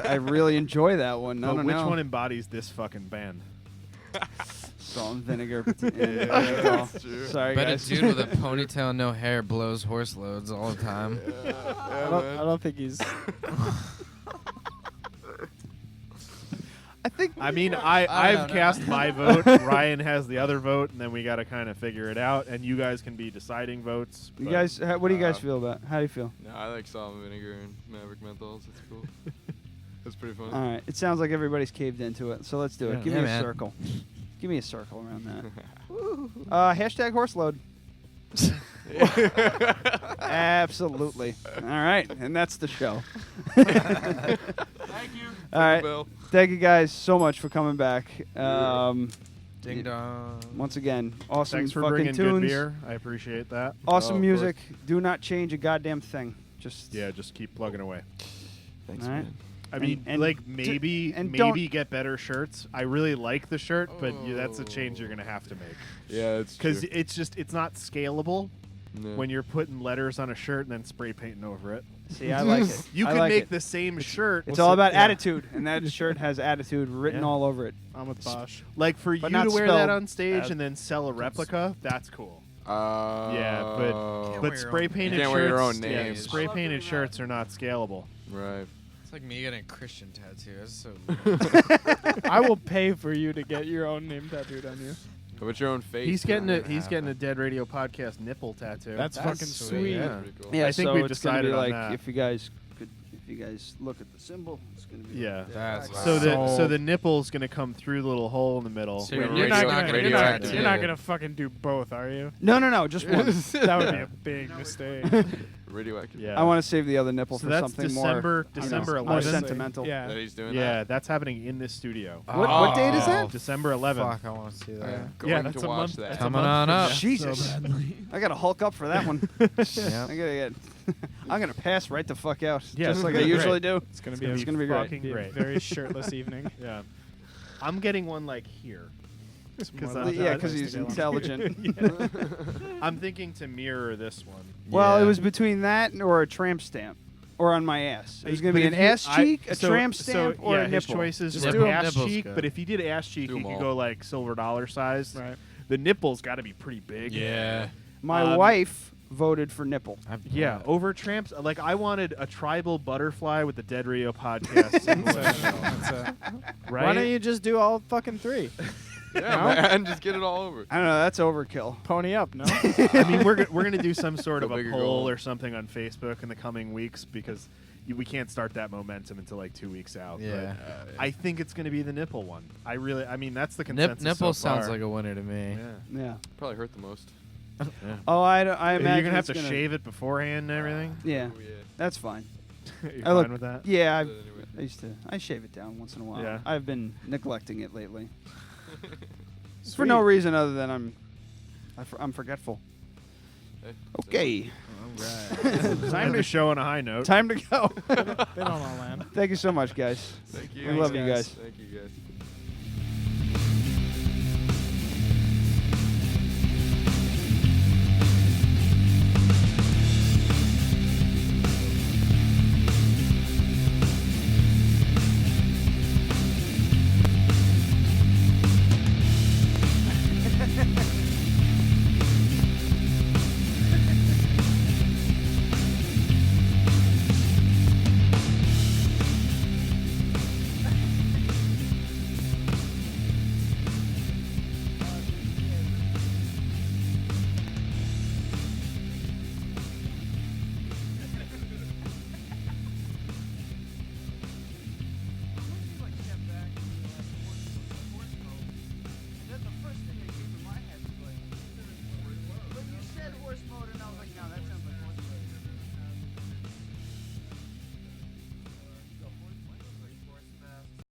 S2: I really enjoy that one. I
S3: But
S2: don't
S3: which
S2: know.
S3: one embodies this fucking band?
S2: Salt and vinegar. Yeah, sorry,
S11: Bet
S2: guys.
S11: a dude with a ponytail and no hair blows horse loads all the time.
S12: I don't think he's.
S2: I think.
S3: I mean,
S11: I
S3: I've
S11: don't know.
S3: cast my vote. Ryan has the other vote, and then we got to kind of figure it out. And you guys can be deciding votes.
S2: You
S3: but-
S2: guys, what do you guys feel about? How do you feel?
S13: No, I like salt and vinegar and Maverick Menthols. That's cool. That's pretty fun.
S2: All right. It sounds like everybody's caved into it. So let's do it.
S3: Yeah.
S2: Give
S11: Yeah,
S2: me a
S11: man.
S2: circle. Give me a circle around that. Hashtag horse load. Absolutely. All right. And that's the show.
S14: Thank you.
S2: All right.
S13: Bill.
S2: Thank you guys so much for coming back.
S11: Ding dong.
S2: Once again, awesome
S3: Thanks for
S2: fucking
S3: bringing
S2: tunes.
S3: good beer. I appreciate that.
S2: Awesome
S13: of
S2: music. Do not change a goddamn thing. Just
S3: Just keep plugging away.
S13: Thanks,
S2: all right.
S13: man.
S3: I mean, maybe get better shirts. I really like the shirt, but that's a change you're gonna have to make.
S13: Yeah, it's
S3: because
S13: true.
S3: it's not scalable
S13: No.
S3: when you're putting letters on a shirt and then spray painting over it.
S2: See, I like it.
S3: You
S2: I
S3: could
S2: like
S3: make
S2: it.
S3: the same shirt.
S2: It's all about attitude, and that shirt has attitude written all over it.
S12: I'm with Bosch.
S3: Like for
S2: But
S3: you
S2: not
S3: to wear that
S2: spelled
S3: on stage
S2: as-
S3: and then sell a replica, that's cool. Yeah,
S11: Can't
S3: but
S11: wear
S3: spray
S11: your own
S3: painted
S13: You can't
S3: shirts,
S13: wear your own
S3: yeah,
S13: name.
S3: spray painted shirts are not scalable.
S13: Right.
S11: It's like me getting a Christian tattoo. That's so weird.
S12: I will pay for you to get your own name tattooed on you.
S13: How about your own face?
S3: He's getting
S13: man?
S3: a Dead Radio podcast nipple tattoo.
S12: That's fucking sweet.
S3: Yeah,
S13: Pretty cool.
S2: Yeah,
S3: I think
S2: so
S3: we've
S2: it's gonna
S3: decided
S2: be
S3: on
S2: like
S3: that.
S2: if you guys look at the symbol, it's gonna be
S3: Yeah.
S11: That's
S3: So the nipple's gonna come through the little hole in the middle.
S11: So
S3: where
S11: you're
S12: You're
S3: radio-
S12: not gonna,
S11: radio
S12: you're not,
S11: tattoo.
S12: you're not gonna fucking do both, are you?
S2: No, just one.
S12: That would be a big mistake.
S13: Radioactive.
S3: Yeah.
S2: I want to save the other nipple
S3: So
S2: for
S3: that's
S2: something more
S3: December
S2: more
S3: 11th.
S2: sentimental.
S12: Yeah.
S13: That he's doing
S3: Yeah,
S13: that.
S3: that's happening in this studio.
S2: What date is that?
S3: December 11th.
S11: Fuck, I want to see that.
S13: Going
S3: Yeah, that's
S13: to
S3: a
S13: watch
S3: month.
S13: that.
S3: That's a
S11: Coming
S3: month
S11: on
S3: from
S11: up.
S3: now.
S2: Jesus, I gotta Hulk up for that one.
S11: Yeah.
S2: I gotta get. I'm gonna pass right the fuck out,
S3: Yeah,
S2: just
S3: it's
S2: like
S3: gonna
S2: I
S3: be
S2: usually
S3: great.
S2: do.
S12: It's gonna
S3: It's gonna be
S2: great.
S3: fucking
S12: be a
S3: great.
S12: very shirtless evening.
S3: Yeah, I'm getting one like here.
S12: More
S3: I'm-
S12: than
S2: Yeah,
S12: that
S2: because
S12: place
S2: he's
S12: to go on.
S2: intelligent.
S3: I'm thinking to mirror this one.
S2: Well, it
S11: Yeah.
S2: was between that or a tramp stamp, or on my ass. It was gonna
S3: But
S2: be
S3: if
S2: an
S3: you-
S2: ass cheek, a
S3: so-
S2: tramp
S3: so,
S2: stamp, or
S3: yeah,
S2: a
S3: his
S2: nipple.
S3: choices
S11: Just
S3: were
S11: do 'em.
S3: ass
S11: Nipple's
S3: cheek,
S11: good.
S3: but if you did ass cheek,
S13: Do
S3: you
S13: 'em
S3: could
S13: all.
S3: go like silver dollar size.
S12: Right.
S3: The nipple's got to be pretty big.
S11: Yeah.
S2: My wife voted for nipple.
S3: Yeah, over tramps. Like I wanted a tribal butterfly with the Dead Radio podcast symbol. Right?
S12: Why don't you just do all fucking three?
S13: Yeah, man, just get it all over.
S2: I don't know. That's overkill.
S12: Pony up, no?
S3: I mean, we're gonna do some sort
S13: Go
S3: of a
S13: big or go
S3: poll
S13: home.
S3: or something on Facebook in the coming weeks because we can't start that momentum until like 2 weeks out.
S11: Yeah.
S3: But I think it's gonna be the nipple one. I mean, that's the consensus.
S11: Nipple
S3: so far.
S11: sounds like a winner to me.
S3: Yeah.
S2: Yeah.
S13: Probably hurt the most.
S2: Oh, I imagine
S3: You're gonna have
S2: it's
S3: to shave it beforehand and everything.
S2: Yeah,
S13: Oh, yeah.
S2: that's fine.
S3: You're
S2: I
S3: fine
S2: look-
S3: with that?
S2: Yeah,
S13: Anyway.
S2: I shave it down once in a while.
S3: Yeah.
S2: I've been neglecting it lately for
S3: Sweet.
S2: no reason other than I'm forgetful.
S13: Hey,
S2: Okay,
S3: Time to show on a high note.
S2: time to go.
S12: They don't all land.
S2: Thank you so much, guys.
S13: Thank you.
S2: We love you guys.
S13: Thank you, guys.